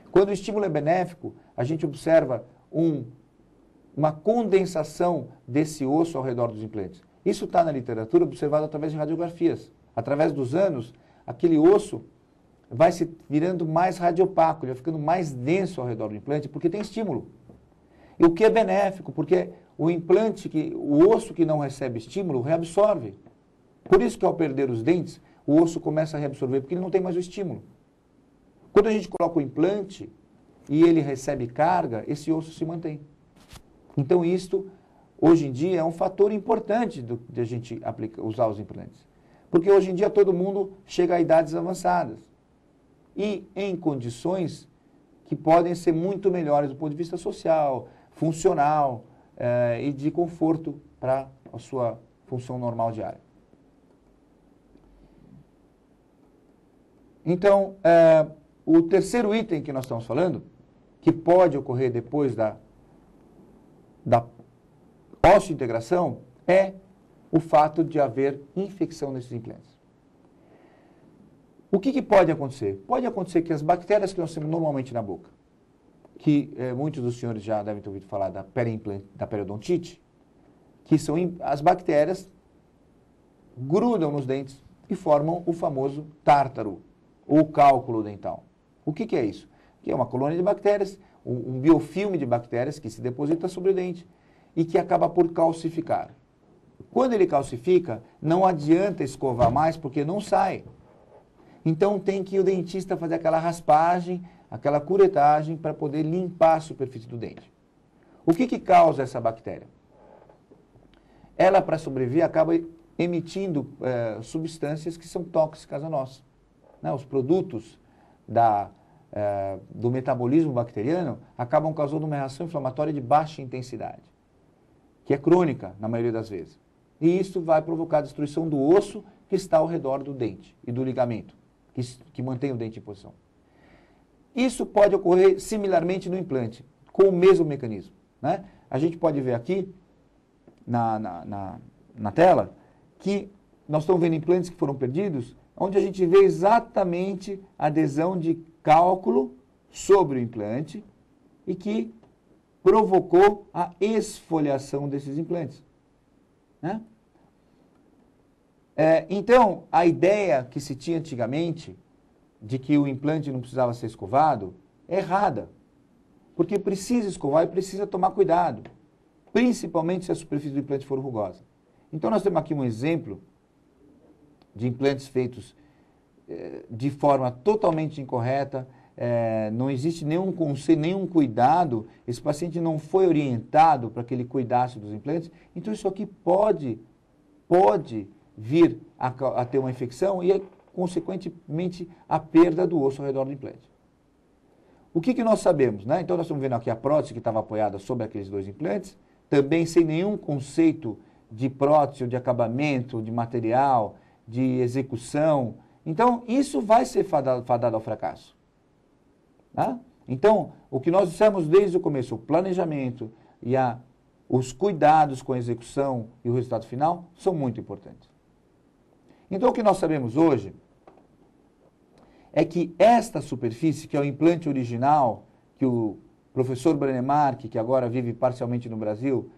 Quando o estímulo é benéfico, a gente observa uma condensação desse osso ao redor dos implantes. Isso está na literatura observado através de radiografias. Através dos anos, aquele osso vai se virando mais radiopaco, ele vai ficando mais denso ao redor do implante, porque tem estímulo. E o que é benéfico, porque o implante, o osso que não recebe estímulo, reabsorve. Por isso que ao perder os dentes, o osso começa a reabsorver, porque ele não tem mais o estímulo. Quando a gente coloca o implante e ele recebe carga, esse osso se mantém. Então isto, hoje em dia, é um fator importante de a gente usar os implantes. Porque hoje em dia todo mundo chega a idades avançadas. E em condições que podem ser muito melhores do ponto de vista social, funcional e de conforto para a sua função normal diária. Então, o terceiro item que nós estamos falando, que pode ocorrer depois da osseointegração, é o fato de haver infecção nesses implantes. O que pode acontecer? Pode acontecer que as bactérias que nós temos normalmente na boca, que muitos dos senhores já devem ter ouvido falar da periodontite, que são as bactérias grudam nos dentes e formam o famoso tártaro, ou cálculo dental. O que é isso? Que é uma colônia de bactérias, um biofilme de bactérias que se deposita sobre o dente e que acaba por calcificar. Quando ele calcifica, não adianta escovar mais porque não sai. Então tem que o dentista fazer aquela raspagem, aquela curetagem para poder limpar a superfície do dente. O que causa essa bactéria? Ela, para sobreviver, acaba emitindo substâncias que são tóxicas a nós. Né? Os produtos do metabolismo bacteriano acabam causando uma reação inflamatória de baixa intensidade, que é crônica na maioria das vezes. E isso vai provocar a destruição do osso que está ao redor do dente e do ligamento, que mantém o dente em posição. Isso pode ocorrer similarmente no implante, com o mesmo mecanismo. Né? A gente pode ver aqui na tela que nós estamos vendo implantes que foram perdidos, onde a gente vê exatamente a adesão de cálculo sobre o implante e que provocou a esfoliação desses implantes. Né? Então, a ideia que se tinha antigamente de que o implante não precisava ser escovado é errada, porque precisa escovar e precisa tomar cuidado, principalmente se a superfície do implante for rugosa. Então, nós temos aqui um exemplo de implantes feitos de forma totalmente incorreta, não existe nenhum conselho, nenhum cuidado, esse paciente não foi orientado para que ele cuidasse dos implantes, então isso aqui pode vir a ter uma infecção e, consequentemente, a perda do osso ao redor do implante. O que nós sabemos? Né? Então, nós estamos vendo aqui a prótese que estava apoiada sobre aqueles dois implantes, também sem nenhum conceito de prótese, ou de acabamento, de material, de execução. Então, isso vai ser fadado ao fracasso. Tá? Então, o que nós dissemos desde o começo, o planejamento e os cuidados com a execução e o resultado final são muito importantes. Então, o que nós sabemos hoje é que esta superfície, que é o implante original, que o professor Brennemark, que agora vive parcialmente no Brasil,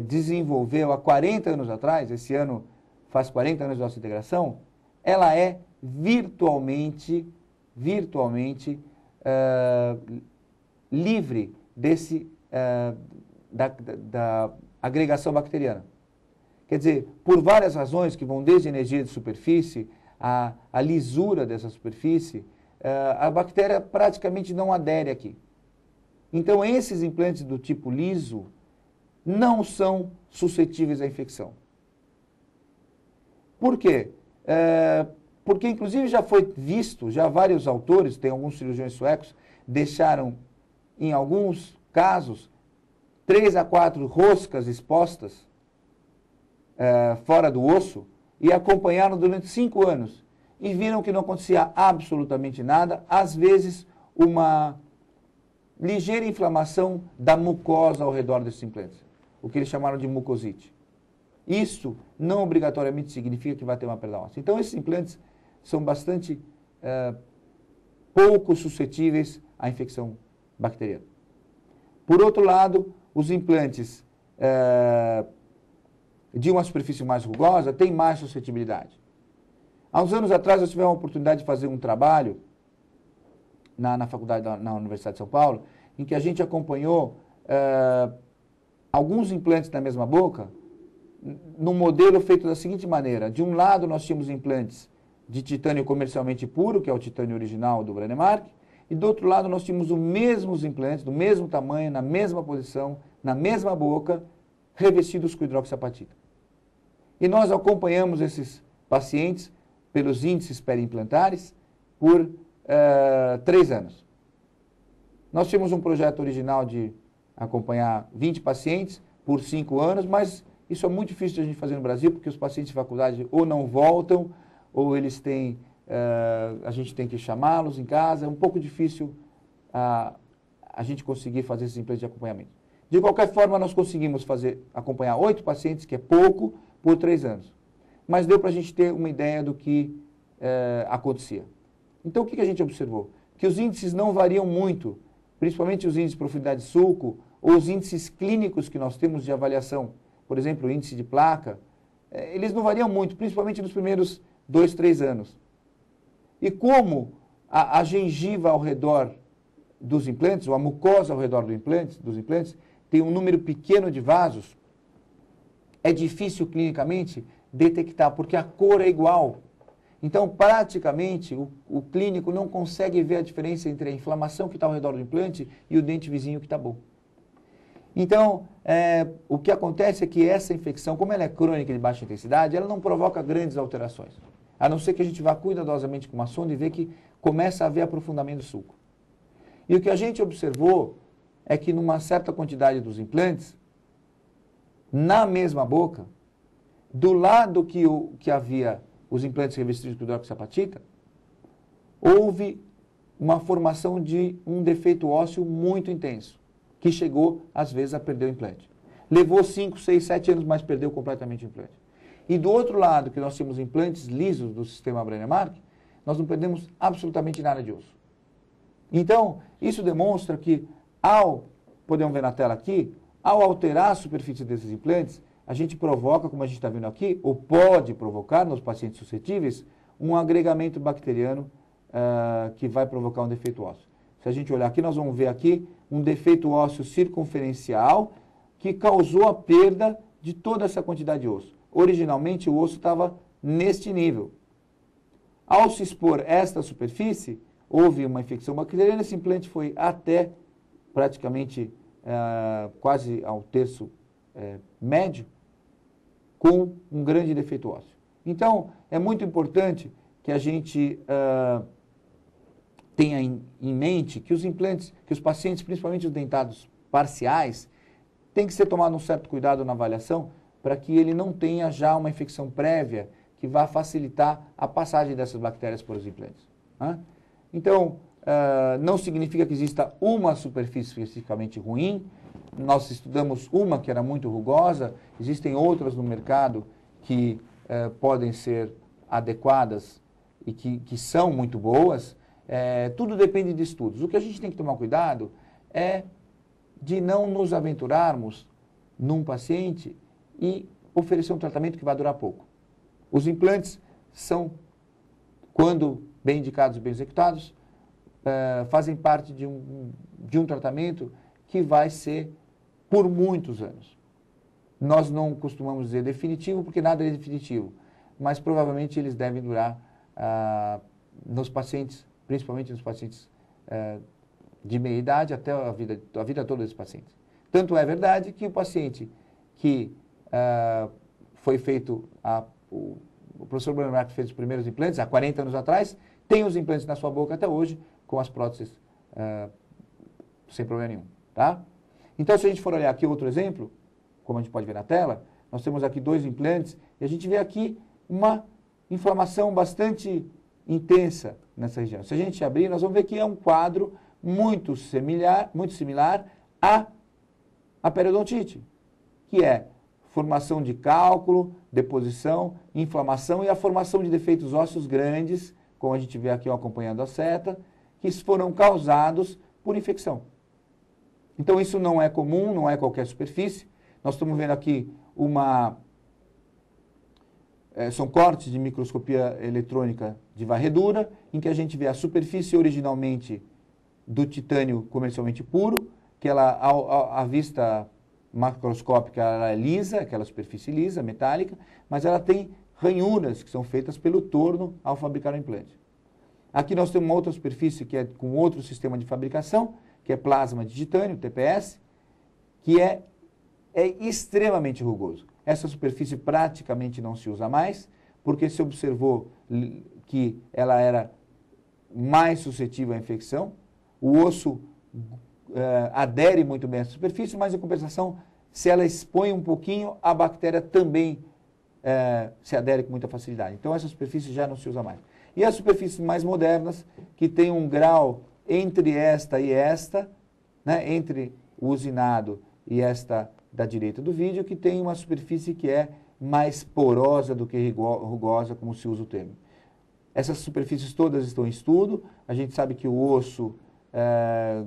desenvolveu há 40 anos atrás, esse ano faz 40 anos da nossa integração, ela é virtualmente livre da agregação bacteriana. Quer dizer, por várias razões que vão desde a energia de superfície, a lisura dessa superfície, a bactéria praticamente não adere aqui. Então, esses implantes do tipo liso não são suscetíveis à infecção. Por quê? Porque, inclusive, já foi visto, já vários autores, tem alguns cirurgiões suecos, deixaram, em alguns casos, 3 a 4 roscas expostas fora do osso e acompanharam durante 5 anos e viram que não acontecia absolutamente nada, às vezes uma ligeira inflamação da mucosa ao redor desses implantes, o que eles chamaram de mucosite. Isso não obrigatoriamente significa que vai ter uma perda óssea. Então, esses implantes são bastante pouco suscetíveis à infecção bacteriana. Por outro lado, os implantes de uma superfície mais rugosa têm mais suscetibilidade. Há uns anos atrás, eu tive a oportunidade de fazer um trabalho na faculdade, na Universidade de São Paulo, em que a gente acompanhou alguns implantes na mesma boca, num modelo feito da seguinte maneira. De um lado, nós tínhamos implantes de titânio comercialmente puro, que é o titânio original do Brennemark, e do outro lado, nós tínhamos os mesmos implantes, do mesmo tamanho, na mesma posição, na mesma boca, revestidos com hidroxiapatita. E nós acompanhamos esses pacientes pelos índices periimplantares por 3 anos. Nós tínhamos um projeto original de acompanhar 20 pacientes por 5 anos, mas isso é muito difícil de a gente fazer no Brasil, porque os pacientes de faculdade ou não voltam, ou eles têm, a gente tem que chamá-los em casa. É um pouco difícil a gente conseguir fazer esses implantes de acompanhamento. De qualquer forma, nós conseguimos acompanhar 8 pacientes, que é pouco, por 3 anos. Mas deu para a gente ter uma ideia do que acontecia. Então, o que a gente observou? Que os índices não variam muito principalmente os índices de profundidade de sulco, ou os índices clínicos que nós temos de avaliação, por exemplo, o índice de placa, eles não variam muito, principalmente nos primeiros 2, 3 anos. E como a gengiva ao redor dos implantes, ou a mucosa ao redor dos implantes, tem um número pequeno de vasos, é difícil clinicamente detectar, porque a cor é igual. Então, praticamente, o clínico não consegue ver a diferença entre a inflamação que está ao redor do implante e o dente vizinho que está bom. Então, o que acontece é que essa infecção, como ela é crônica de baixa intensidade, ela não provoca grandes alterações. A não ser que a gente vá cuidadosamente com uma sonda e ver que começa a haver aprofundamento do sulco. E o que a gente observou é que numa certa quantidade dos implantes, na mesma boca, do lado que havia os implantes revestidos com hidroxiapatita, houve uma formação de um defeito ósseo muito intenso, que chegou, às vezes, a perder o implante. Levou 5, 6, 7 anos, mas perdeu completamente o implante. E do outro lado, que nós tínhamos implantes lisos do sistema Brennemark, nós não perdemos absolutamente nada de osso. Então, isso demonstra que, podemos ver na tela aqui, ao alterar a superfície desses implantes, a gente provoca, como a gente está vendo aqui, ou pode provocar nos pacientes suscetíveis, um agregamento bacteriano que vai provocar um defeito ósseo. Se a gente olhar aqui, nós vamos ver aqui um defeito ósseo circunferencial que causou a perda de toda essa quantidade de osso. Originalmente, o osso estava neste nível. Ao se expor esta superfície, houve uma infecção bacteriana, esse implante foi até praticamente quase ao terço médio, com um grande defeito ósseo. Então, é muito importante que a gente tenha em mente que os implantes, que os pacientes, principalmente os dentados parciais, tem que ser tomado um certo cuidado na avaliação para que ele não tenha já uma infecção prévia que vá facilitar a passagem dessas bactérias por os implantes. Então, não significa que exista uma superfície especificamente ruim. Nós estudamos uma que era muito rugosa, existem outras no mercado que podem ser adequadas e que são muito boas. Tudo depende de estudos. O que a gente tem que tomar cuidado é de não nos aventurarmos num paciente e oferecer um tratamento que vai durar pouco. Os implantes são, quando bem indicados e bem executados, fazem parte de um tratamento que vai ser por muitos anos. Nós não costumamos dizer definitivo, porque nada é definitivo, mas provavelmente eles devem durar nos pacientes, principalmente nos pacientes de meia idade, até a vida toda dos pacientes. Tanto é verdade que o paciente que foi feito, o professor Brennemark fez os primeiros implantes há 40 anos atrás, tem os implantes na sua boca até hoje, com as próteses sem problema nenhum. Tá? Então, se a gente for olhar aqui outro exemplo, como a gente pode ver na tela, nós temos aqui 2 implantes e a gente vê aqui uma inflamação bastante intensa nessa região. Se a gente abrir, nós vamos ver que é um quadro muito similar à periodontite, que é formação de cálculo, deposição, inflamação e a formação de defeitos ósseos grandes, como a gente vê aqui acompanhando a seta, que foram causados por infecção. Então, isso não é comum, não é qualquer superfície. Nós estamos vendo aqui são cortes de microscopia eletrônica de varredura, em que a gente vê a superfície originalmente do titânio comercialmente puro, que ela, à vista macroscópica, ela é lisa, aquela superfície lisa, metálica, mas ela tem ranhuras que são feitas pelo torno ao fabricar o implante. Aqui nós temos uma outra superfície que é com outro sistema de fabricação, que é plasma de titânio, TPS, que é extremamente rugoso. Essa superfície praticamente não se usa mais, porque se observou que ela era mais suscetível à infecção. O osso adere muito bem à superfície, mas em compensação, se ela expõe um pouquinho, a bactéria também se adere com muita facilidade. Então, essa superfície já não se usa mais. E as superfícies mais modernas, que tem um grau entre esta e esta, né, entre o usinado e esta da direita do vídeo, que tem uma superfície que é mais porosa do que rugosa, como se usa o termo. Essas superfícies todas estão em estudo. A gente sabe que o osso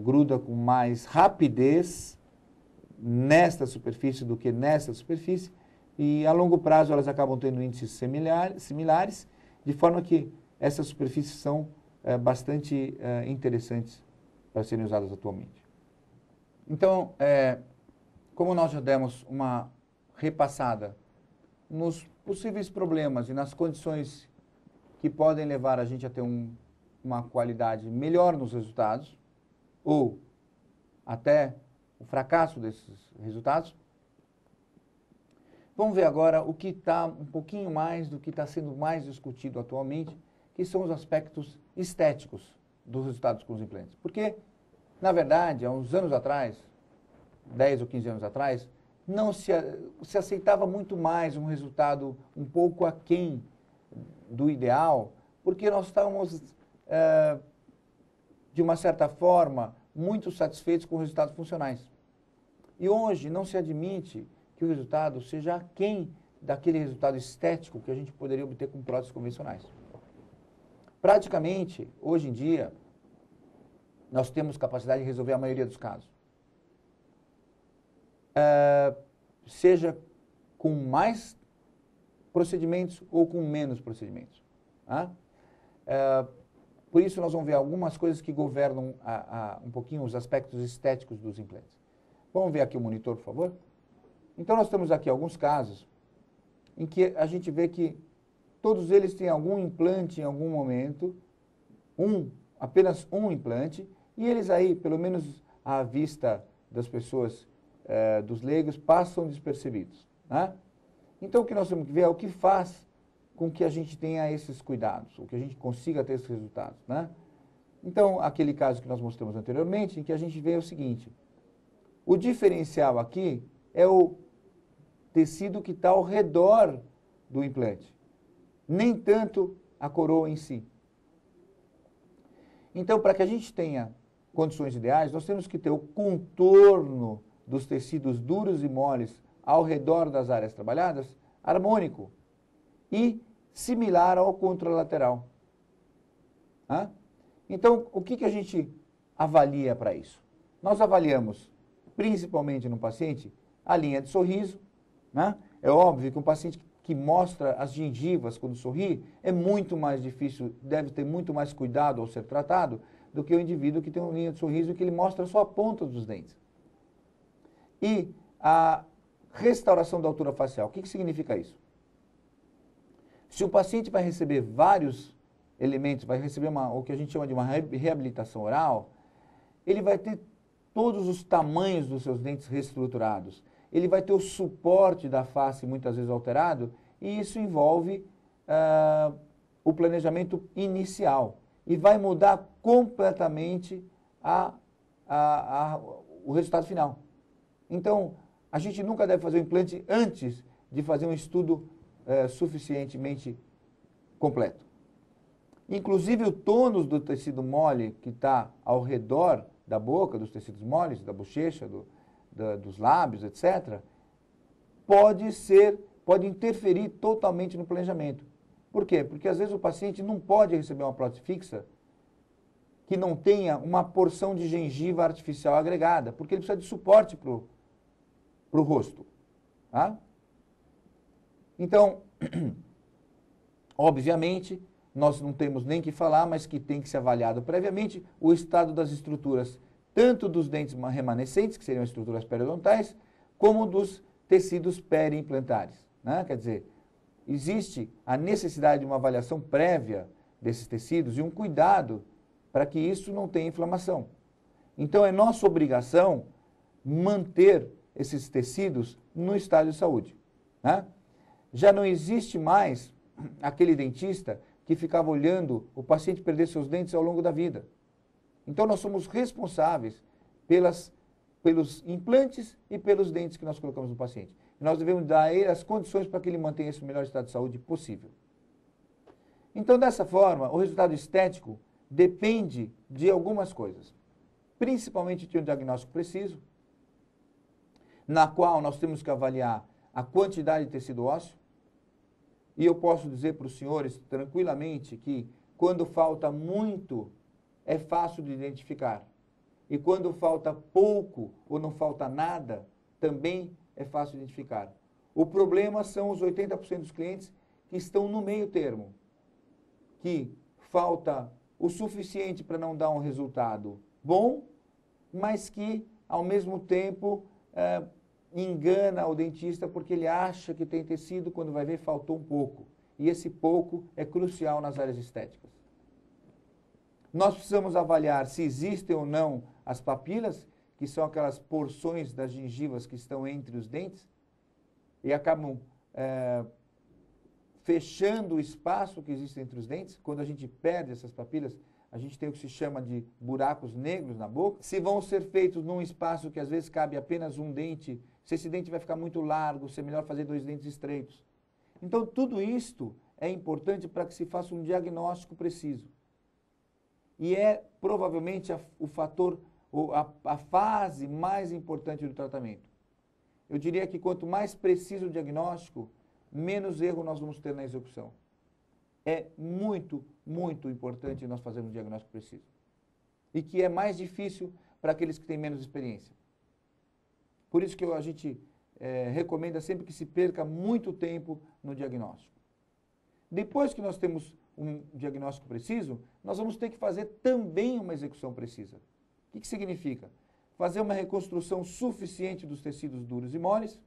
gruda com mais rapidez nesta superfície do que nesta superfície, e a longo prazo elas acabam tendo índices similares, de forma que essas superfícies são bastante interessantes para serem usadas atualmente. Então, como nós já demos uma repassada nos possíveis problemas e nas condições que podem levar a gente a ter uma qualidade melhor nos resultados, ou até o fracasso desses resultados, vamos ver agora o que está um pouquinho mais do que está sendo mais discutido atualmente, que são os aspectos estéticos dos resultados com os implantes. Porque, na verdade, há uns anos atrás, 10 ou 15 anos atrás, não se aceitava muito mais um resultado um pouco aquém do ideal, porque nós estávamos, de uma certa forma, muito satisfeitos com os resultados funcionais. E hoje não se admite que o resultado seja aquém daquele resultado estético que a gente poderia obter com próteses convencionais. Praticamente, hoje em dia, nós temos capacidade de resolver a maioria dos casos. Seja com mais procedimentos ou com menos procedimentos. Tá? Por isso, nós vamos ver algumas coisas que governam um pouquinho os aspectos estéticos dos implantes. Vamos ver aqui o monitor, por favor? Então, nós temos aqui alguns casos em que a gente vê que todos eles têm algum implante em algum momento, apenas um implante, e eles aí, pelo menos à vista das pessoas, dos leigos, passam despercebidos. Né? Então, o que nós temos que ver é o que faz com que a gente tenha esses cuidados, ou que a gente consiga ter esses resultados. Né? Então, aquele caso que nós mostramos anteriormente, em que a gente vê o seguinte: o diferencial aqui é o tecido que está ao redor do implante, nem tanto a coroa em si. Então, para que a gente tenha condições ideais, nós temos que ter o contorno dos tecidos duros e moles ao redor das áreas trabalhadas harmônico e similar ao contralateral. Então, o que a gente avalia para isso? Nós avaliamos, principalmente no paciente, a linha de sorriso. Né? É óbvio que um paciente que mostra as gengivas quando sorri é muito mais difícil, deve ter muito mais cuidado ao ser tratado do que o indivíduo que tem uma linha de sorriso que ele mostra só a ponta dos dentes. E a restauração da altura facial, o que significa isso? Se o paciente vai receber vários elementos, vai receber o que a gente chama de uma reabilitação oral, ele vai ter todos os tamanhos dos seus dentes reestruturados. Ele vai ter o suporte da face muitas vezes alterado, e isso envolve o planejamento inicial. E vai mudar completamente o resultado final. Então, a gente nunca deve fazer o implante antes de fazer um estudo suficientemente completo. Inclusive, o tônus do tecido mole que está ao redor da boca, dos tecidos moles, da bochecha, dos lábios, etc., pode interferir totalmente no planejamento. Por quê? Porque às vezes o paciente não pode receber uma prótese fixa que não tenha uma porção de gengiva artificial agregada, porque ele precisa de suporte para o rosto. Tá? Então, obviamente, nós não temos nem que falar, mas que tem que ser avaliado previamente o estado das estruturas, tanto dos dentes remanescentes, que seriam as estruturas periodontais, como dos tecidos periimplantares. Né? Quer dizer, existe a necessidade de uma avaliação prévia desses tecidos e um cuidado para que isso não tenha inflamação. Então, é nossa obrigação manter esses tecidos no estado de saúde. Né? Já não existe mais aquele dentista que ficava olhando o paciente perder seus dentes ao longo da vida. Então, nós somos responsáveis pelos implantes e pelos dentes que nós colocamos no paciente. E nós devemos dar a ele as condições para que ele mantenha esse melhor estado de saúde possível. Então, dessa forma, o resultado estético depende de algumas coisas. Principalmente de um diagnóstico preciso, na qual nós temos que avaliar a quantidade de tecido ósseo. E eu posso dizer para os senhores tranquilamente que quando falta muito, é fácil de identificar. E quando falta pouco ou não falta nada, também é fácil de identificar. O problema são os 80% dos clientes que estão no meio termo, que falta o suficiente para não dar um resultado bom, mas que, ao mesmo tempo, engana o dentista porque ele acha que tem tecido, quando vai ver faltou um pouco. E esse pouco é crucial nas áreas estéticas. Nós precisamos avaliar se existem ou não as papilas, que são aquelas porções das gengivas que estão entre os dentes e acabam fechando o espaço que existe entre os dentes. Quando a gente perde essas papilas, a gente tem o que se chama de buracos negros na boca. Se vão ser feitos num espaço que às vezes cabe apenas um dente, se esse dente vai ficar muito largo, se é melhor fazer 2 dentes estreitos. Então, tudo isto é importante para que se faça um diagnóstico preciso. E é provavelmente o fator, a fase mais importante do tratamento. Eu diria que quanto mais preciso o diagnóstico, menos erro nós vamos ter na execução. É muito, muito importante nós fazermos um diagnóstico preciso. E que é mais difícil para aqueles que têm menos experiência. Por isso que a gente recomenda sempre que se perca muito tempo no diagnóstico. Depois que nós temos um diagnóstico preciso, nós vamos ter que fazer também uma execução precisa. O que significa? Fazer uma reconstrução suficiente dos tecidos duros e moles.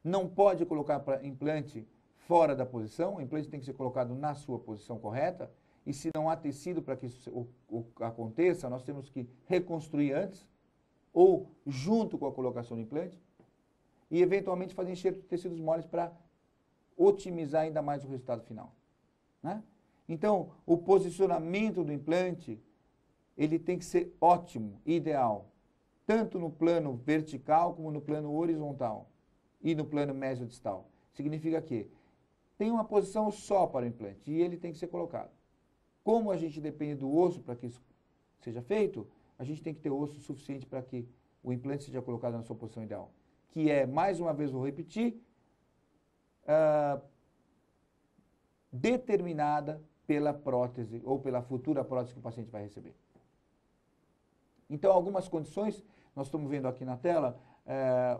Não pode colocar implante fora da posição, o implante tem que ser colocado na sua posição correta, e se não há tecido para que isso aconteça, nós temos que reconstruir antes, ou junto com a colocação do implante, e eventualmente fazer enxerto de tecidos moles para otimizar ainda mais o resultado final. Né? Então, o posicionamento do implante, ele tem que ser ótimo, ideal, tanto no plano vertical como no plano horizontal e no plano mesiodistal. Significa que tem uma posição só para o implante e ele tem que ser colocado. Como a gente depende do osso para que isso seja feito, a gente tem que ter osso suficiente para que o implante seja colocado na sua posição ideal. Que é, mais uma vez vou repetir, determinada pela prótese ou pela futura prótese que o paciente vai receber. Então, algumas condições, nós estamos vendo aqui na tela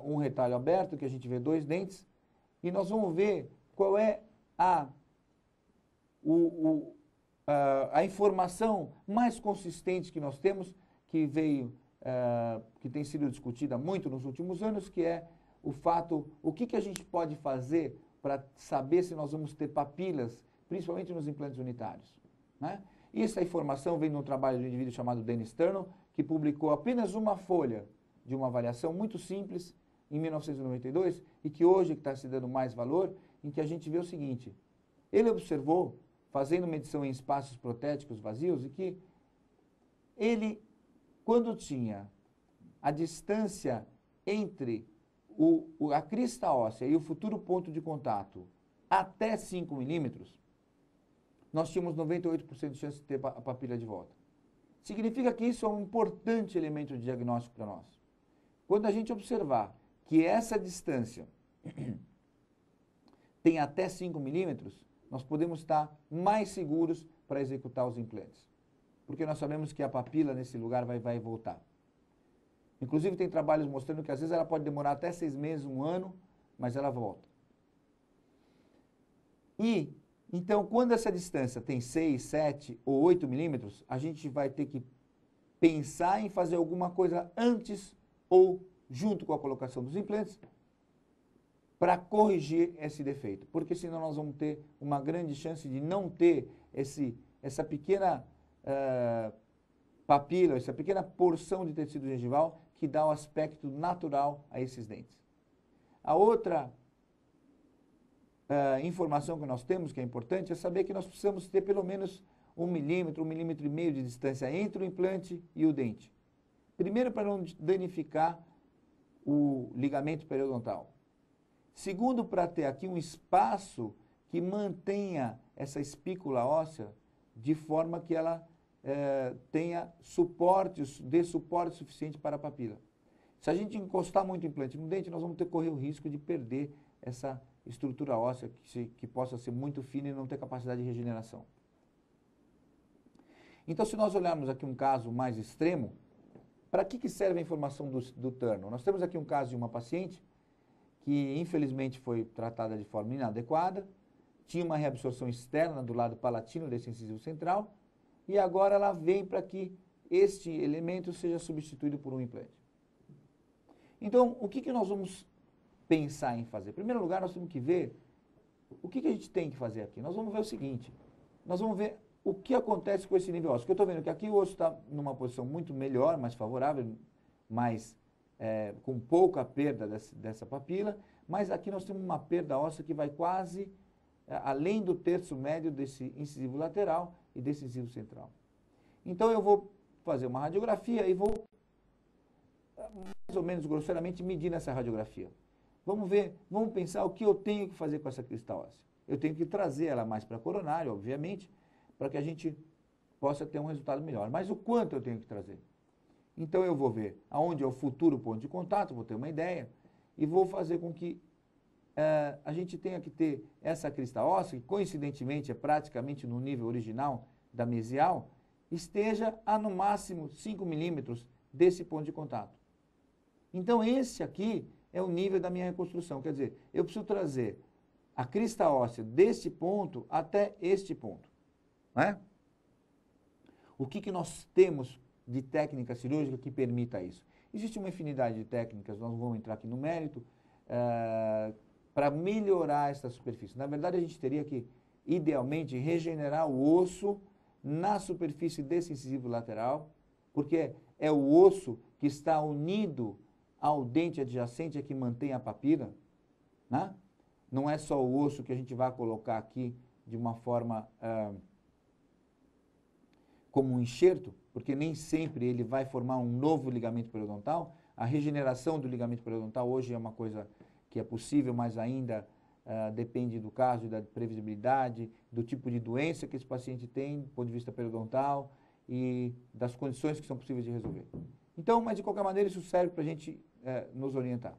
um retalho aberto, que a gente vê 2 dentes, e nós vamos ver qual é a informação mais consistente que nós temos, que veio, que tem sido discutida muito nos últimos anos, que é o fato, o que a gente pode fazer para saber se nós vamos ter papilas, principalmente nos implantes unitários. Né? E essa informação vem de um trabalho de um indivíduo chamado Dennis Turner, que publicou apenas uma folha de uma avaliação muito simples, em 1992, e que hoje está se dando mais valor, em que a gente vê o seguinte: ele observou, fazendo medição em espaços protéticos vazios, e que ele, quando tinha a distância entre a crista óssea e o futuro ponto de contato até 5 milímetros, nós tínhamos 98% de chance de ter a papila de volta. Significa que isso é um importante elemento de diagnóstico para nós. Quando a gente observar que essa distância tem até 5 milímetros, nós podemos estar mais seguros para executar os implantes. Porque nós sabemos que a papila nesse lugar vai voltar. Inclusive tem trabalhos mostrando que às vezes ela pode demorar até 6 meses, 1 ano, mas ela volta. E, então, quando essa distância tem 6, 7 ou 8 milímetros, a gente vai ter que pensar em fazer alguma coisa antes ou junto com a colocação dos implantes para corrigir esse defeito. Porque senão nós vamos ter uma grande chance de não ter essa pequena papila, essa pequena porção de tecido gengival que dá o aspecto natural a esses dentes. A outra informação que nós temos, que é importante, é saber que nós precisamos ter pelo menos 1 milímetro, 1,5 milímetro de distância entre o implante e o dente. Primeiro, para não danificar o ligamento periodontal. Segundo, para ter aqui um espaço que mantenha essa espícula óssea de forma que ela tenha dê suporte suficiente para a papila. Se a gente encostar muito o implante no dente, nós vamos correr o risco de perder essa estrutura óssea que possa ser muito fina e não ter capacidade de regeneração. Então, se nós olharmos aqui um caso mais extremo, para que serve a informação do Turner? Nós temos aqui um caso de uma paciente que, infelizmente, foi tratada de forma inadequada, tinha uma reabsorção externa do lado palatino desse incisivo central, e agora ela vem para que este elemento seja substituído por um implante. Então, o que nós vamos pensar em fazer? Em primeiro lugar, nós temos que ver o que a gente tem que fazer aqui. Nós vamos ver o seguinte, nós vamos ver o que acontece com esse nível ósseo. Porque eu estou vendo que aqui o osso está numa posição muito melhor, mais favorável, mais, com pouca perda dessa papila, mas aqui nós temos uma perda óssea que vai quase além do terço médio desse incisivo lateral e desse incisivo central. Então eu vou fazer uma radiografia e vou, mais ou menos grosseiramente, medir nessa radiografia. Vamos ver, vamos pensar o que eu tenho que fazer com essa crista óssea. Eu tenho que trazer ela mais para a coronária, obviamente, para que a gente possa ter um resultado melhor. Mas o quanto eu tenho que trazer? Então eu vou ver aonde é o futuro ponto de contato, vou ter uma ideia, e vou fazer com que a gente tenha que ter essa crista óssea, que coincidentemente é praticamente no nível original da mesial, esteja a no máximo 5 milímetros desse ponto de contato. Então esse aqui é o nível da minha reconstrução, quer dizer, eu preciso trazer a crista óssea deste ponto até este ponto. Né? O que nós temos de técnica cirúrgica que permita isso? Existe uma infinidade de técnicas, nós não vamos entrar aqui no mérito, para melhorar essa superfície. Na verdade, a gente teria que, idealmente, regenerar o osso na superfície desse incisivo lateral, porque é o osso que está unido ao dente adjacente que mantém a papila, né? Não é só o osso que a gente vai colocar aqui de uma forma como um enxerto, porque nem sempre ele vai formar um novo ligamento periodontal. A regeneração do ligamento periodontal hoje é uma coisa que é possível, mas ainda depende do caso, da previsibilidade, do tipo de doença que esse paciente tem, do ponto de vista periodontal e das condições que são possíveis de resolver. Então, mas de qualquer maneira, isso serve para a gente nos orientar.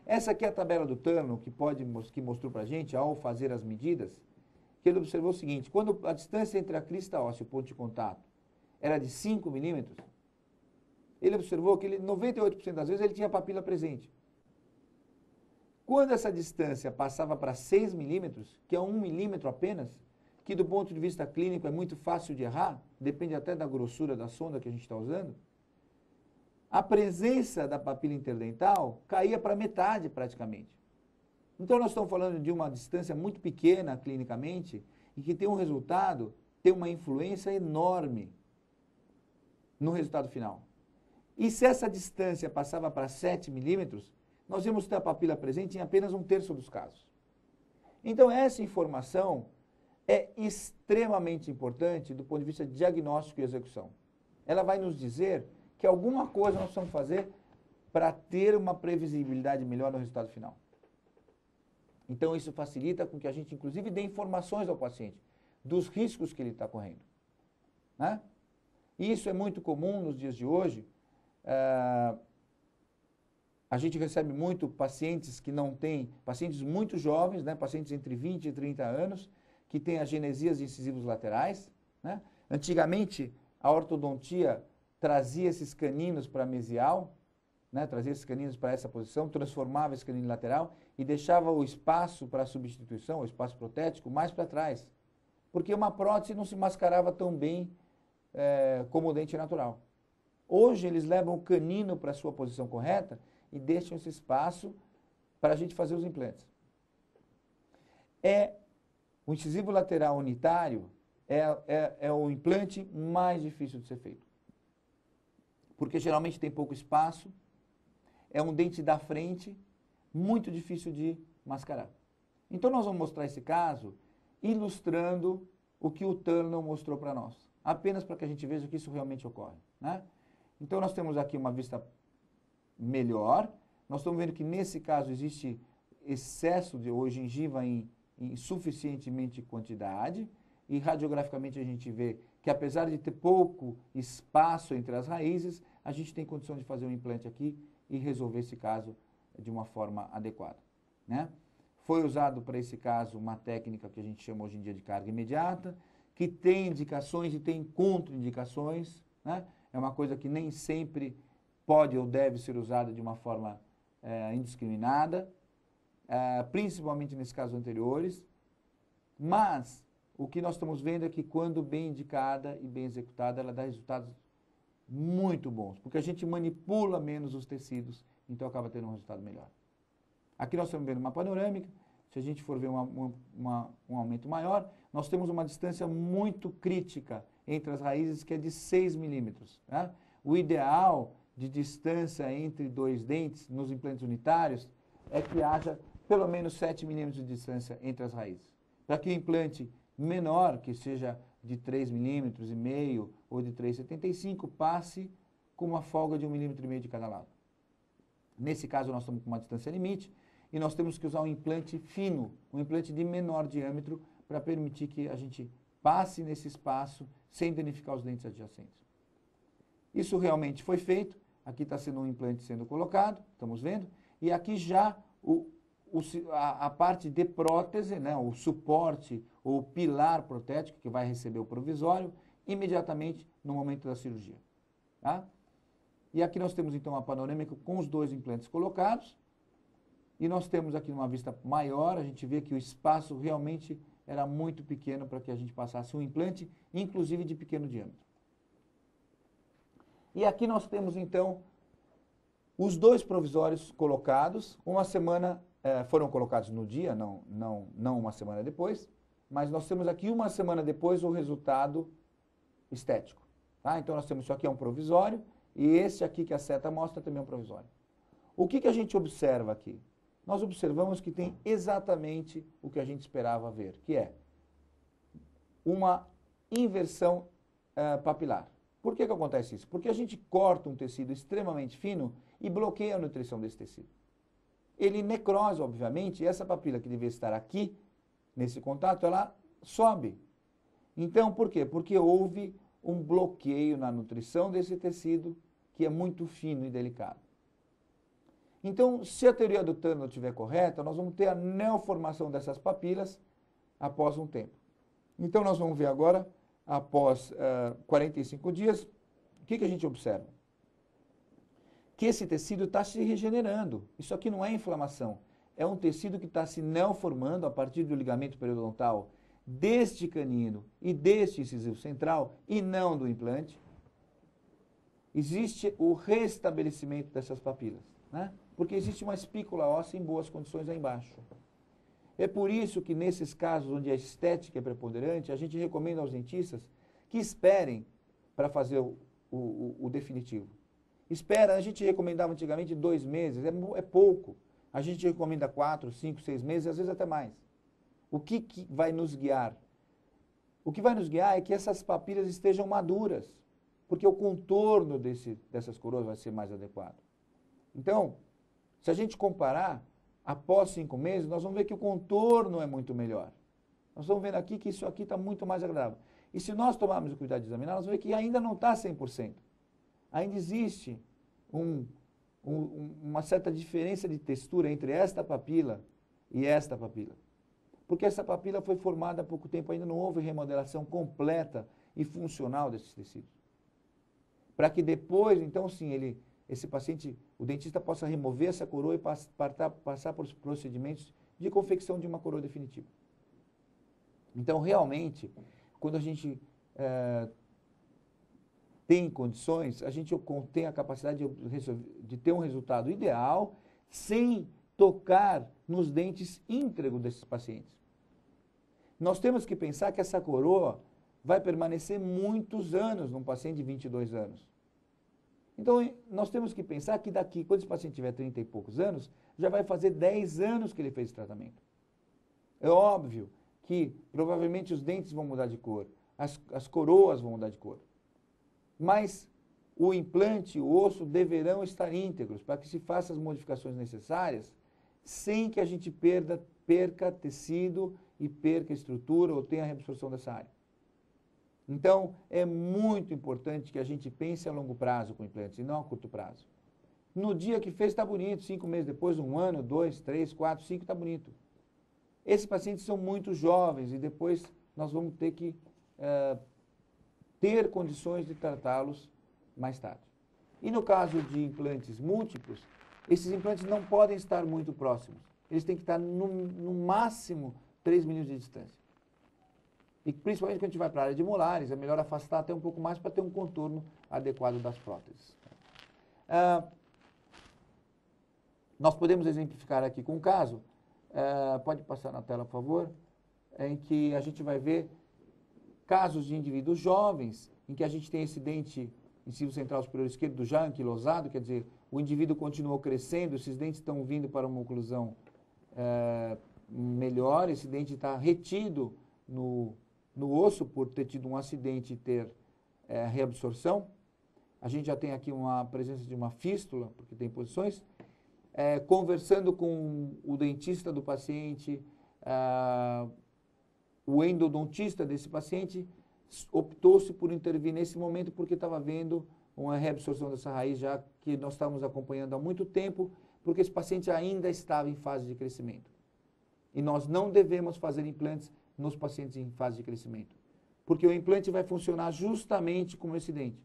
Essa aqui é a tabela do Turner, que mostrou para a gente, ao fazer as medidas, que ele observou o seguinte, quando a distância entre a crista óssea e o ponto de contato era de 5 milímetros, ele observou que 98% das vezes ele tinha a papila presente. Quando essa distância passava para 6 milímetros, que é 1 milímetro apenas, que do ponto de vista clínico é muito fácil de errar, depende até da grossura da sonda que a gente está usando, a presença da papila interdental caía para metade praticamente. Então nós estamos falando de uma distância muito pequena clinicamente e que tem um resultado, tem uma influência enorme no resultado final. E se essa distância passava para 7 milímetros, nós íamos ter a papila presente em apenas 1/3 dos casos. Então essa informação é extremamente importante do ponto de vista de diagnóstico e execução. Ela vai nos dizer que alguma coisa nós precisamos fazer para ter uma previsibilidade melhor no resultado final. Então isso facilita com que a gente inclusive dê informações ao paciente dos riscos que ele está correndo. Né? E isso é muito comum nos dias de hoje. A gente recebe muito pacientes que não têm, pacientes muito jovens, né, pacientes entre 20 e 30 anos, que têm agenesias de incisivos laterais. Né? Antigamente, a ortodontia trazia esses caninos para a mesial, né, trazia esses caninos para essa posição, transformava esse canino lateral e deixava o espaço para a substituição, o espaço protético, mais para trás. Porque uma prótese não se mascarava tão bem como o dente natural. Hoje eles levam o canino para a sua posição correta e deixam esse espaço para a gente fazer os implantes. O incisivo lateral unitário é o implante mais difícil de ser feito. Porque geralmente tem pouco espaço, é um dente da frente, muito difícil de mascarar. Então nós vamos mostrar esse caso ilustrando o que o Turner mostrou para nós, apenas para que a gente veja que isso realmente ocorre. Né? Então nós temos aqui uma vista melhor, nós estamos vendo que nesse caso existe excesso de gengiva em suficientemente quantidade, e radiograficamente a gente vê que apesar de ter pouco espaço entre as raízes, a gente tem condição de fazer um implante aqui e resolver esse caso de uma forma adequada. Né? Foi usado para esse caso uma técnica que a gente chama hoje em dia de carga imediata, que tem indicações e tem contraindicações, né? É uma coisa que nem sempre pode ou deve ser usada de uma forma indiscriminada, principalmente nesses casos anteriores, mas o que nós estamos vendo é que quando bem indicada e bem executada, ela dá resultados muito bons, porque a gente manipula menos os tecidos, então acaba tendo um resultado melhor. Aqui nós estamos vendo uma panorâmica, se a gente for ver um aumento maior, nós temos uma distância muito crítica entre as raízes, que é de 6 milímetros. Né? O ideal de distância entre dois dentes nos implantes unitários é que haja pelo menos 7 milímetros de distância entre as raízes. Para que o implante menor, que seja de 3,5 milímetros ou de 3,75, passe com uma folga de 1,5 milímetro de cada lado. Nesse caso, nós estamos com uma distância limite e nós temos que usar um implante fino, um implante de menor diâmetro, para permitir que a gente passe nesse espaço sem danificar os dentes adjacentes. Isso realmente foi feito. Aqui está sendo um implante sendo colocado, estamos vendo, e aqui já a parte de prótese, né, o suporte ou o pilar protético que vai receber o provisório imediatamente no momento da cirurgia. Tá? E aqui nós temos então a panorâmica com os dois implantes colocados, e nós temos aqui uma vista maior, a gente vê que o espaço realmente era muito pequeno para que a gente passasse um implante, inclusive de pequeno diâmetro. E aqui nós temos então os dois provisórios colocados, uma semana, foram colocados no dia, não uma semana depois, mas nós temos aqui uma semana depois o resultado estético. Tá? Então nós temos isso aqui é um provisório, e esse aqui que a seta mostra também é um provisório. O que a gente observa aqui? Nós observamos que tem exatamente o que a gente esperava ver, que é uma inversão papilar. Por que acontece isso? Porque a gente corta um tecido extremamente fino e bloqueia a nutrição desse tecido. Ele necrosa, obviamente, e essa papila que devia estar aqui, nesse contato, ela sobe. Então, por quê? Porque houve um bloqueio na nutrição desse tecido que é muito fino e delicado. Então, se a teoria do Turner estiver correta, nós vamos ter a neoformação dessas papilas após um tempo. Então, nós vamos ver agora, após 45 dias, o que a gente observa? Que esse tecido está se regenerando. Isso aqui não é inflamação. É um tecido que está se neoformando a partir do ligamento periodontal deste canino e deste incisivo central e não do implante. Existe o restabelecimento dessas papilas, né? Porque existe uma espícula óssea em boas condições lá embaixo. É por isso que nesses casos onde a estética é preponderante, a gente recomenda aos dentistas que esperem para fazer o definitivo. Espera, a gente recomendava antigamente 2 meses, é pouco. A gente recomenda 4, 5, 6 meses, às vezes até mais. O que vai nos guiar? O que vai nos guiar é que essas papilas estejam maduras, porque o contorno dessas coroas vai ser mais adequado. Então, se a gente comparar, após 5 meses, nós vamos ver que o contorno é muito melhor. Nós vamos ver aqui que isso aqui está muito mais agradável. E se nós tomarmos o cuidado de examinar, nós vamos ver que ainda não está 100%. Ainda existe uma certa diferença de textura entre esta papila e esta papila. Porque essa papila foi formada há pouco tempo, ainda não houve remodelação completa e funcional desses tecidos. Para que depois, então sim, esse paciente, o dentista possa remover essa coroa e passar por procedimentos de confecção de uma coroa definitiva. Então, realmente, quando a gente tem condições, a gente tem a capacidade de ter um resultado ideal sem tocar nos dentes íntegros desses pacientes. Nós temos que pensar que essa coroa vai permanecer muitos anos num paciente de 22 anos. Então, nós temos que pensar que daqui, quando esse paciente tiver 30 e poucos anos, já vai fazer 10 anos que ele fez esse tratamento. É óbvio que provavelmente os dentes vão mudar de cor, as coroas vão mudar de cor. Mas o implante e o osso deverão estar íntegros para que se façam as modificações necessárias sem que a gente perca tecido e perca estrutura ou tenha a reabsorção dessa área. Então, é muito importante que a gente pense a longo prazo com implantes e não a curto prazo. No dia que fez está bonito, 5 meses depois, 1 ano, 2, 3, 4, 5 está bonito. Esses pacientes são muito jovens e depois nós vamos ter que ter condições de tratá-los mais tarde. E no caso de implantes múltiplos, esses implantes não podem estar muito próximos. Eles têm que estar no máximo 3 milímetros de distância. E principalmente quando a gente vai para a área de molares, é melhor afastar até um pouco mais para ter um contorno adequado das próteses. Nós podemos exemplificar aqui com um caso, pode passar na tela, por favor, em que a gente vai ver casos de indivíduos jovens, em que a gente tem esse dente incisivo central superior esquerdo já anquilosado, quer dizer, o indivíduo continuou crescendo, esses dentes estão vindo para uma oclusão melhor, esse dente está retido no osso por ter tido um acidente e ter reabsorção. A gente já tem aqui uma presença de uma fístula, porque tem posições. Conversando com o dentista do paciente, o endodontista desse paciente optou-se por intervir nesse momento porque estava vendo uma reabsorção dessa raiz já que nós estávamos acompanhando há muito tempo, porque esse paciente ainda estava em fase de crescimento. E nós não devemos fazer implantes nos pacientes em fase de crescimento, porque o implante vai funcionar justamente como esse dente.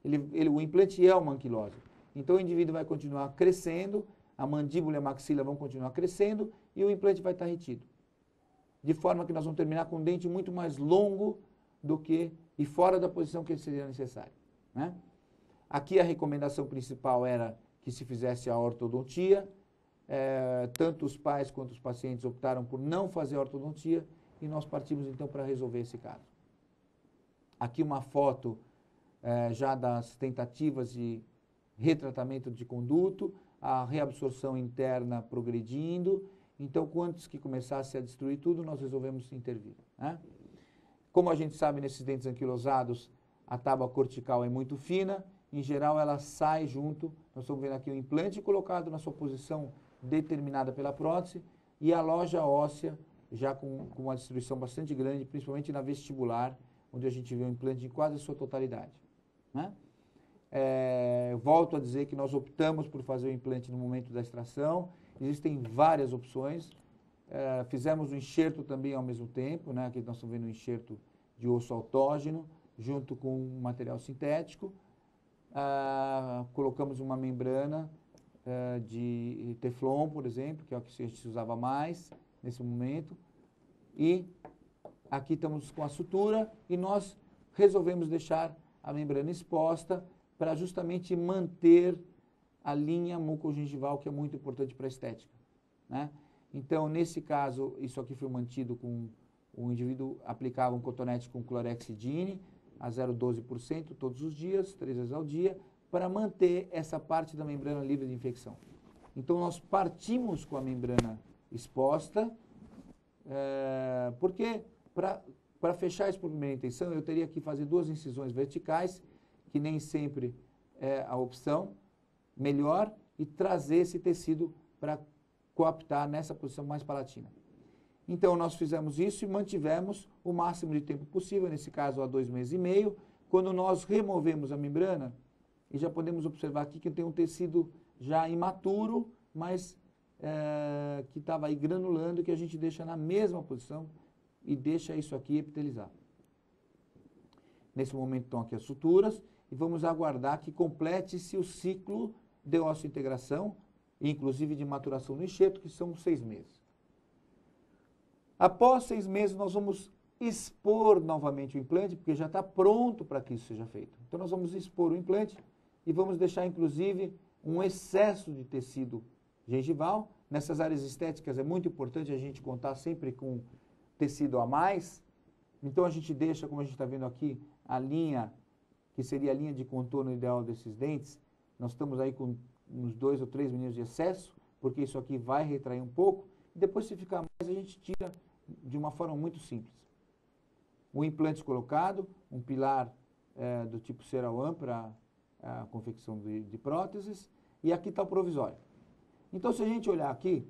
O implante é uma anquilose. Então o indivíduo vai continuar crescendo, a mandíbula e a maxila vão continuar crescendo e o implante vai estar retido. De forma que nós vamos terminar com um dente muito mais longo do que e fora da posição que seria necessário, né? Aqui a recomendação principal era que se fizesse a ortodontia. Tanto os pais quanto os pacientes optaram por não fazer a ortodontia e nós partimos então para resolver esse caso. Aqui uma foto já das tentativas de retratamento de conduto, a reabsorção interna progredindo. Então, antes que começasse a destruir tudo, nós resolvemos intervir, né? Como a gente sabe, nesses dentes anquilosados, a tábua cortical é muito fina, em geral ela sai junto. Nós estamos vendo aqui o implante colocado na sua posição determinada pela prótese e a loja óssea já com uma distribuição bastante grande, principalmente na vestibular, onde a gente vê o implante em quase sua totalidade, né? Volto a dizer que nós optamos por fazer o implante no momento da extração. Existem várias opções. Fizemos o enxerto também ao mesmo tempo, né? Aqui nós estamos vendo um enxerto de osso autógeno, junto com um material sintético. Colocamos uma membrana de teflon, por exemplo, que é o que a gente usava mais nesse momento. E aqui estamos com a sutura e nós resolvemos deixar a membrana exposta para justamente manter a linha mucogengival, que é muito importante para a estética, né? Então, nesse caso, isso aqui foi mantido com o indivíduo aplicava um cotonete com clorexidine a 0,12% todos os dias, 3 vezes ao dia, para manter essa parte da membrana livre de infecção. Então, nós partimos com a membrana exposta, porque para fechar isso por primeira intenção, eu teria que fazer 2 incisões verticais, que nem sempre é a opção melhor, e trazer esse tecido para coaptar nessa posição mais palatina. Então, nós fizemos isso e mantivemos o máximo de tempo possível, nesse caso há 2 meses e meio. Quando nós removemos a membrana, e já podemos observar aqui que tem um tecido já imaturo, mas que estava aí granulando, que a gente deixa na mesma posição e deixa isso aqui epitelizado. Nesse momento estão aqui as suturas e vamos aguardar que complete-se o ciclo de osseointegração, inclusive de maturação do enxerto, que são 6 meses. Após 6 meses, nós vamos expor novamente o implante, porque já está pronto para que isso seja feito. Então, nós vamos expor o implante e vamos deixar, inclusive, um excesso de tecido gengival. Nessas áreas estéticas é muito importante a gente contar sempre com tecido a mais. Então, a gente deixa, como a gente está vendo aqui, a linha, que seria a linha de contorno ideal desses dentes. Nós estamos aí com uns 2 ou 3 milímetros de excesso, porque isso aqui vai retrair um pouco. E depois, se ficar mais, a gente tira de uma forma muito simples. O implante colocado, um pilar do tipo CeraOne para a confecção de próteses, e aqui está o provisório. Então, se a gente olhar aqui,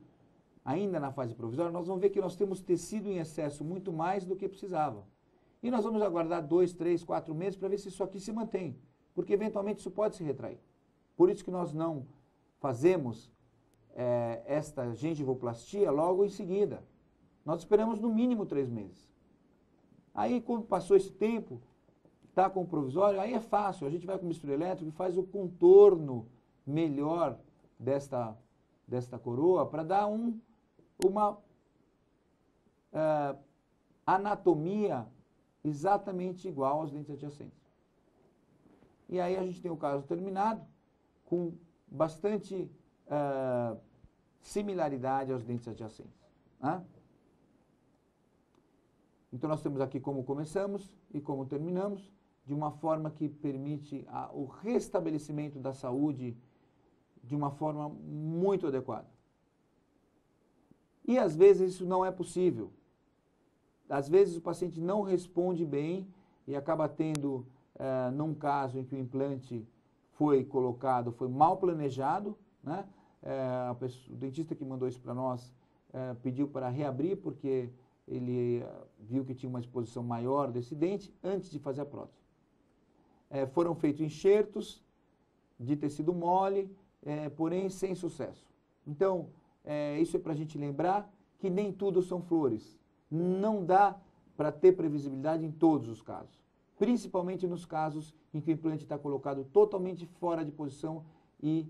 ainda na fase provisória, nós vamos ver que nós temos tecido em excesso muito mais do que precisava. E nós vamos aguardar 2, 3, 4 meses para ver se isso aqui se mantém, porque eventualmente isso pode se retrair. Por isso que nós não fazemos esta gengivoplastia logo em seguida. Nós esperamos no mínimo 3 meses. Aí, quando passou esse tempo, está com o provisório, aí é fácil, a gente vai com o mistura elétrico e faz o contorno melhor desta coroa para dar uma anatomia exatamente igual aos dentes adjacentes. E aí a gente tem o caso terminado com bastante similaridade aos dentes adjacentes. Né? Então nós temos aqui como começamos e como terminamos, de uma forma que permite o restabelecimento da saúde de uma forma muito adequada. E às vezes isso não é possível. Às vezes o paciente não responde bem e acaba tendo, num caso em que o implante foi colocado, foi mal planejado, né? O dentista que mandou isso para nós pediu para reabrir porque ele viu que tinha uma exposição maior desse dente antes de fazer a prótese. Foram feitos enxertos de tecido mole, porém sem sucesso. Então, isso é para a gente lembrar que nem tudo são flores. Não dá para ter previsibilidade em todos os casos. Principalmente nos casos em que o implante está colocado totalmente fora de posição e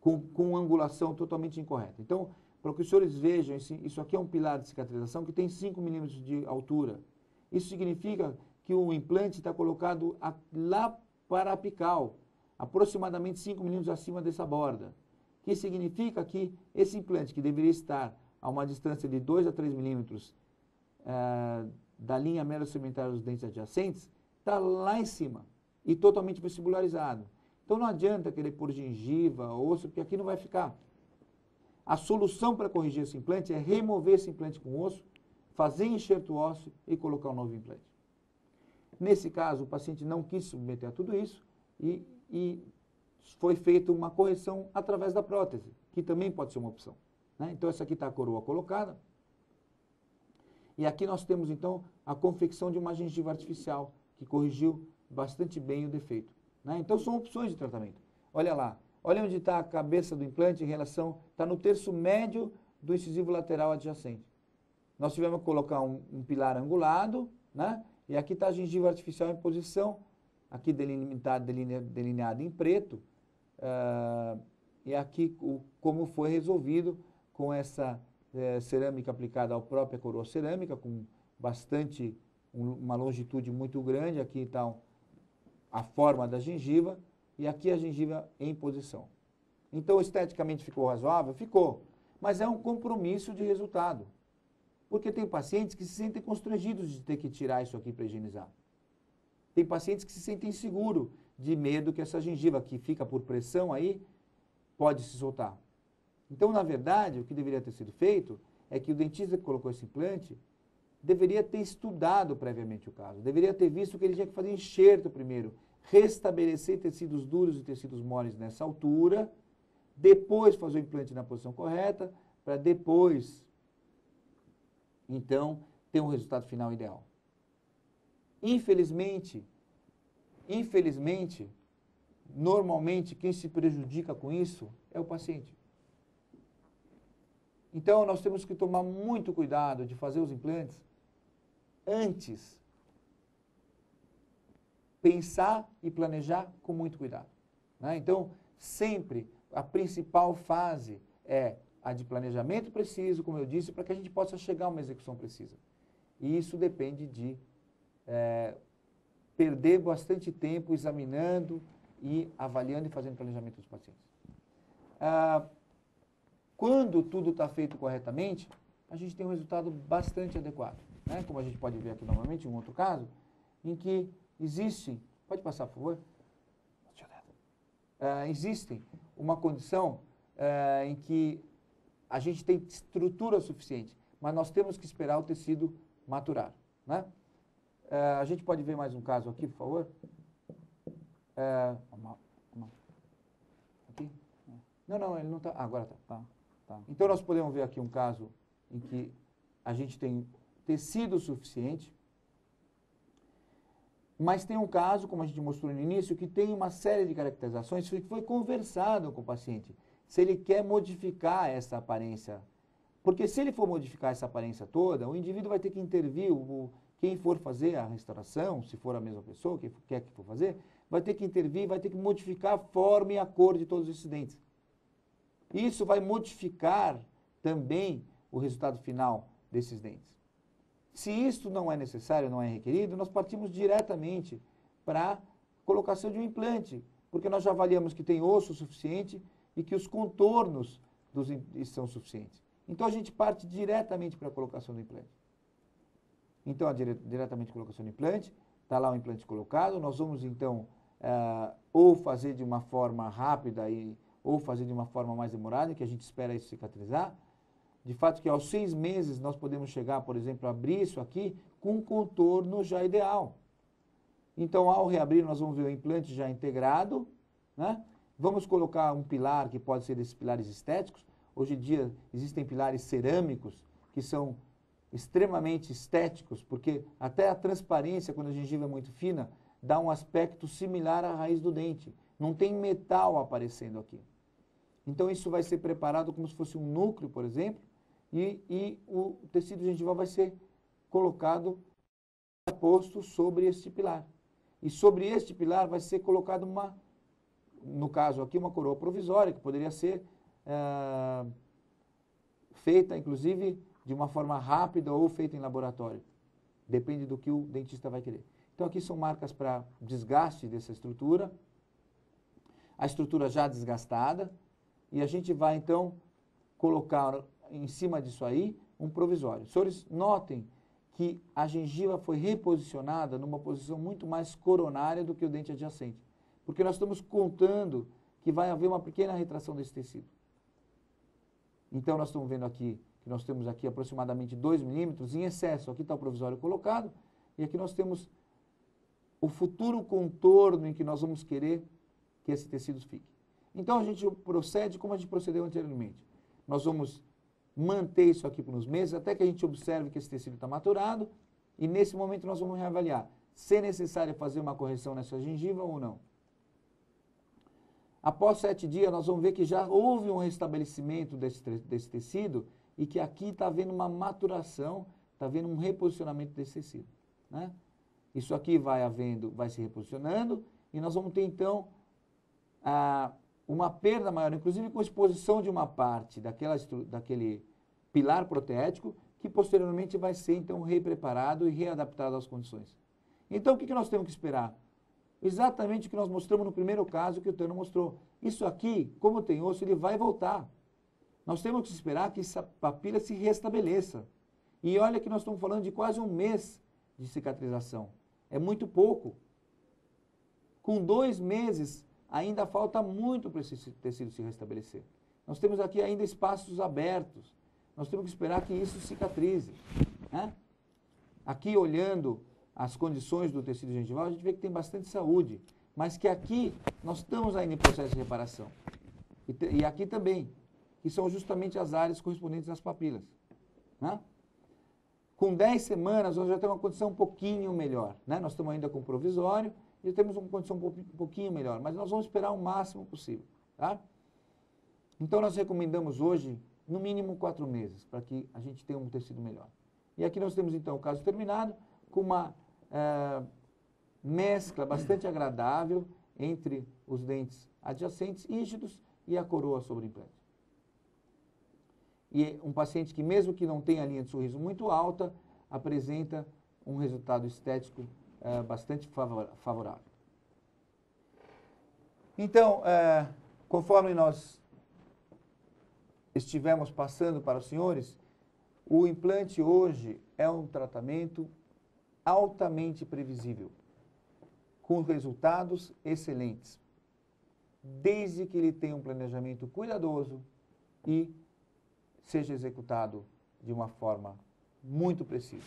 com angulação totalmente incorreta. Então, para que os senhores vejam, isso aqui é um pilar de cicatrização que tem 5 milímetros de altura. Isso significa que o implante está colocado lá para a apical, aproximadamente 5 milímetros acima dessa borda. Que significa que esse implante, que deveria estar a uma distância de 2 a 3 milímetros da linha mero-segmentar dos dentes adjacentes, está lá em cima e totalmente vestibularizado. Então não adianta querer pôr gengiva, osso, porque aqui não vai ficar. A solução para corrigir esse implante é remover esse implante com osso, fazer enxerto ósseo e colocar um novo implante. Nesse caso, o paciente não quis submeter a tudo isso e foi feita uma correção através da prótese, que também pode ser uma opção. Né? Então, essa aqui está a coroa colocada. E aqui nós temos, então, a confecção de uma gengiva artificial, que corrigiu bastante bem o defeito. Né? Então, são opções de tratamento. Olha lá, olha onde está a cabeça do implante em relação, está no terço médio do incisivo lateral adjacente. Nós tivemos que colocar um pilar angulado, né? E aqui está a gengiva artificial em posição, aqui delineada em preto, e aqui como foi resolvido com essa cerâmica aplicada à própria coroa cerâmica, com bastante, uma longitude muito grande, aqui está a forma da gengiva, e aqui a gengiva em posição. Então, esteticamente ficou razoável? Ficou, mas é um compromisso de resultado. Porque tem pacientes que se sentem constrangidos de ter que tirar isso aqui para higienizar. Tem pacientes que se sentem inseguros, de medo que essa gengiva que fica por pressão aí, pode se soltar. Então, na verdade, o que deveria ter sido feito é que o dentista que colocou esse implante deveria ter estudado previamente o caso. Deveria ter visto que ele tinha que fazer enxerto primeiro, restabelecer tecidos duros e tecidos moles nessa altura, depois fazer o implante na posição correta, para depois então, ter um resultado final ideal. Infelizmente, normalmente, quem se prejudica com isso é o paciente. Então, nós temos que tomar muito cuidado de fazer os implantes antes. Pensar e planejar com muito cuidado. Né? Então, sempre a principal fase é a de planejamento preciso, como eu disse, para que a gente possa chegar a uma execução precisa. E isso depende de perder bastante tempo examinando e avaliando e fazendo planejamento dos pacientes. Quando tudo está feito corretamente, a gente tem um resultado bastante adequado. Né? Como a gente pode ver aqui novamente, um outro caso, em que existe, pode passar por favor? Existe uma condição em que a gente tem estrutura suficiente, mas nós temos que esperar o tecido maturar. Né? A gente pode ver mais um caso aqui, por favor? Aqui? Não, ele não está. Agora está. Tá. Então, nós podemos ver aqui um caso em que a gente tem tecido suficiente, mas tem um caso, como a gente mostrou no início, que tem uma série de caracterizações que foi conversado com o paciente. Se ele quer modificar essa aparência Porque se ele for modificar essa aparência toda, o indivíduo vai ter que intervir, quem for fazer a restauração, se for a mesma pessoa, quem quer que for fazer, vai ter que intervir, vai ter que modificar a forma e a cor de todos esses dentes. Isso vai modificar também o resultado final desses dentes. Se isto não é necessário, não é requerido, nós partimos diretamente para a colocação de um implante, porque nós já avaliamos que tem osso suficiente e que os contornos são suficientes. Então a gente parte diretamente para a colocação do implante. Então, diretamente a colocação do implante, está lá o implante colocado, nós vamos então ou fazer de uma forma rápida ou fazer de uma forma mais demorada, que a gente espera isso cicatrizar. De fato que aos 6 meses nós podemos chegar, por exemplo, a abrir isso aqui com um contorno já ideal. Então, ao reabrir, nós vamos ver o implante já integrado, né? Vamos colocar um pilar que pode ser desses pilares estéticos. Hoje em dia existem pilares cerâmicos que são extremamente estéticos, porque até a transparência, quando a gengiva é muito fina, dá um aspecto similar à raiz do dente. Não tem metal aparecendo aqui. Então isso vai ser preparado como se fosse um núcleo, por exemplo, e o tecido gengival vai ser colocado, posto sobre este pilar. E sobre este pilar vai ser colocado no caso aqui, uma coroa provisória, que poderia ser feita, inclusive, de uma forma rápida ou feita em laboratório. Depende do que o dentista vai querer. Então aqui são marcas para desgaste dessa estrutura. A estrutura já desgastada. E a gente vai, então, colocar em cima disso aí um provisório. Senhores, notem que a gengiva foi reposicionada numa posição muito mais coronária do que o dente adjacente. Porque nós estamos contando que vai haver uma pequena retração desse tecido. Então, nós estamos vendo aqui, que nós temos aqui aproximadamente 2 milímetros em excesso. Aqui está o provisório colocado. E aqui nós temos o futuro contorno em que nós vamos querer que esse tecido fique. Então, a gente procede como a gente procedeu anteriormente. Nós vamos manter isso aqui por uns meses, até que a gente observe que esse tecido está maturado, e nesse momento nós vamos reavaliar se é necessário fazer uma correção nessa gengiva ou não. Após 7 dias, nós vamos ver que já houve um restabelecimento desse tecido e que aqui está havendo uma maturação, está havendo um reposicionamento desse tecido, né? Isso aqui vai se reposicionando e nós vamos ter então uma perda maior, inclusive com exposição de uma parte daquele pilar protético, que posteriormente vai ser então repreparado e readaptado às condições. Então o que nós temos que esperar? Exatamente o que nós mostramos no primeiro caso que o Tano mostrou. Isso aqui, como tem osso, ele vai voltar. Nós temos que esperar que essa papila se restabeleça. E olha que nós estamos falando de quase 1 mês de cicatrização. É muito pouco. Com 2 meses, ainda falta muito para esse tecido se restabelecer. Nós temos aqui ainda espaços abertos. Nós temos que esperar que isso cicatrize, né? Aqui, olhando as condições do tecido gengival, a gente vê que tem bastante saúde, mas que aqui nós estamos ainda em processo de reparação. E aqui também, que são justamente as áreas correspondentes às papilas, né? Com 10 semanas, nós já temos uma condição um pouquinho melhor, né? Nós estamos ainda com provisório e temos uma condição um pouquinho melhor, mas nós vamos esperar o máximo possível, tá? Então, nós recomendamos hoje, no mínimo 4 meses, para que a gente tenha um tecido melhor. E aqui nós temos, então, o caso terminado, com uma mescla bastante agradável entre os dentes adjacentes, rígidos, e a coroa sobre o implante. E um paciente que, mesmo que não tenha a linha de sorriso muito alta, apresenta um resultado estético bastante favorável. Então, conforme nós estivemos passando para os senhores, o implante hoje é um tratamento altamente previsível, com resultados excelentes, desde que ele tenha um planejamento cuidadoso e seja executado de uma forma muito precisa.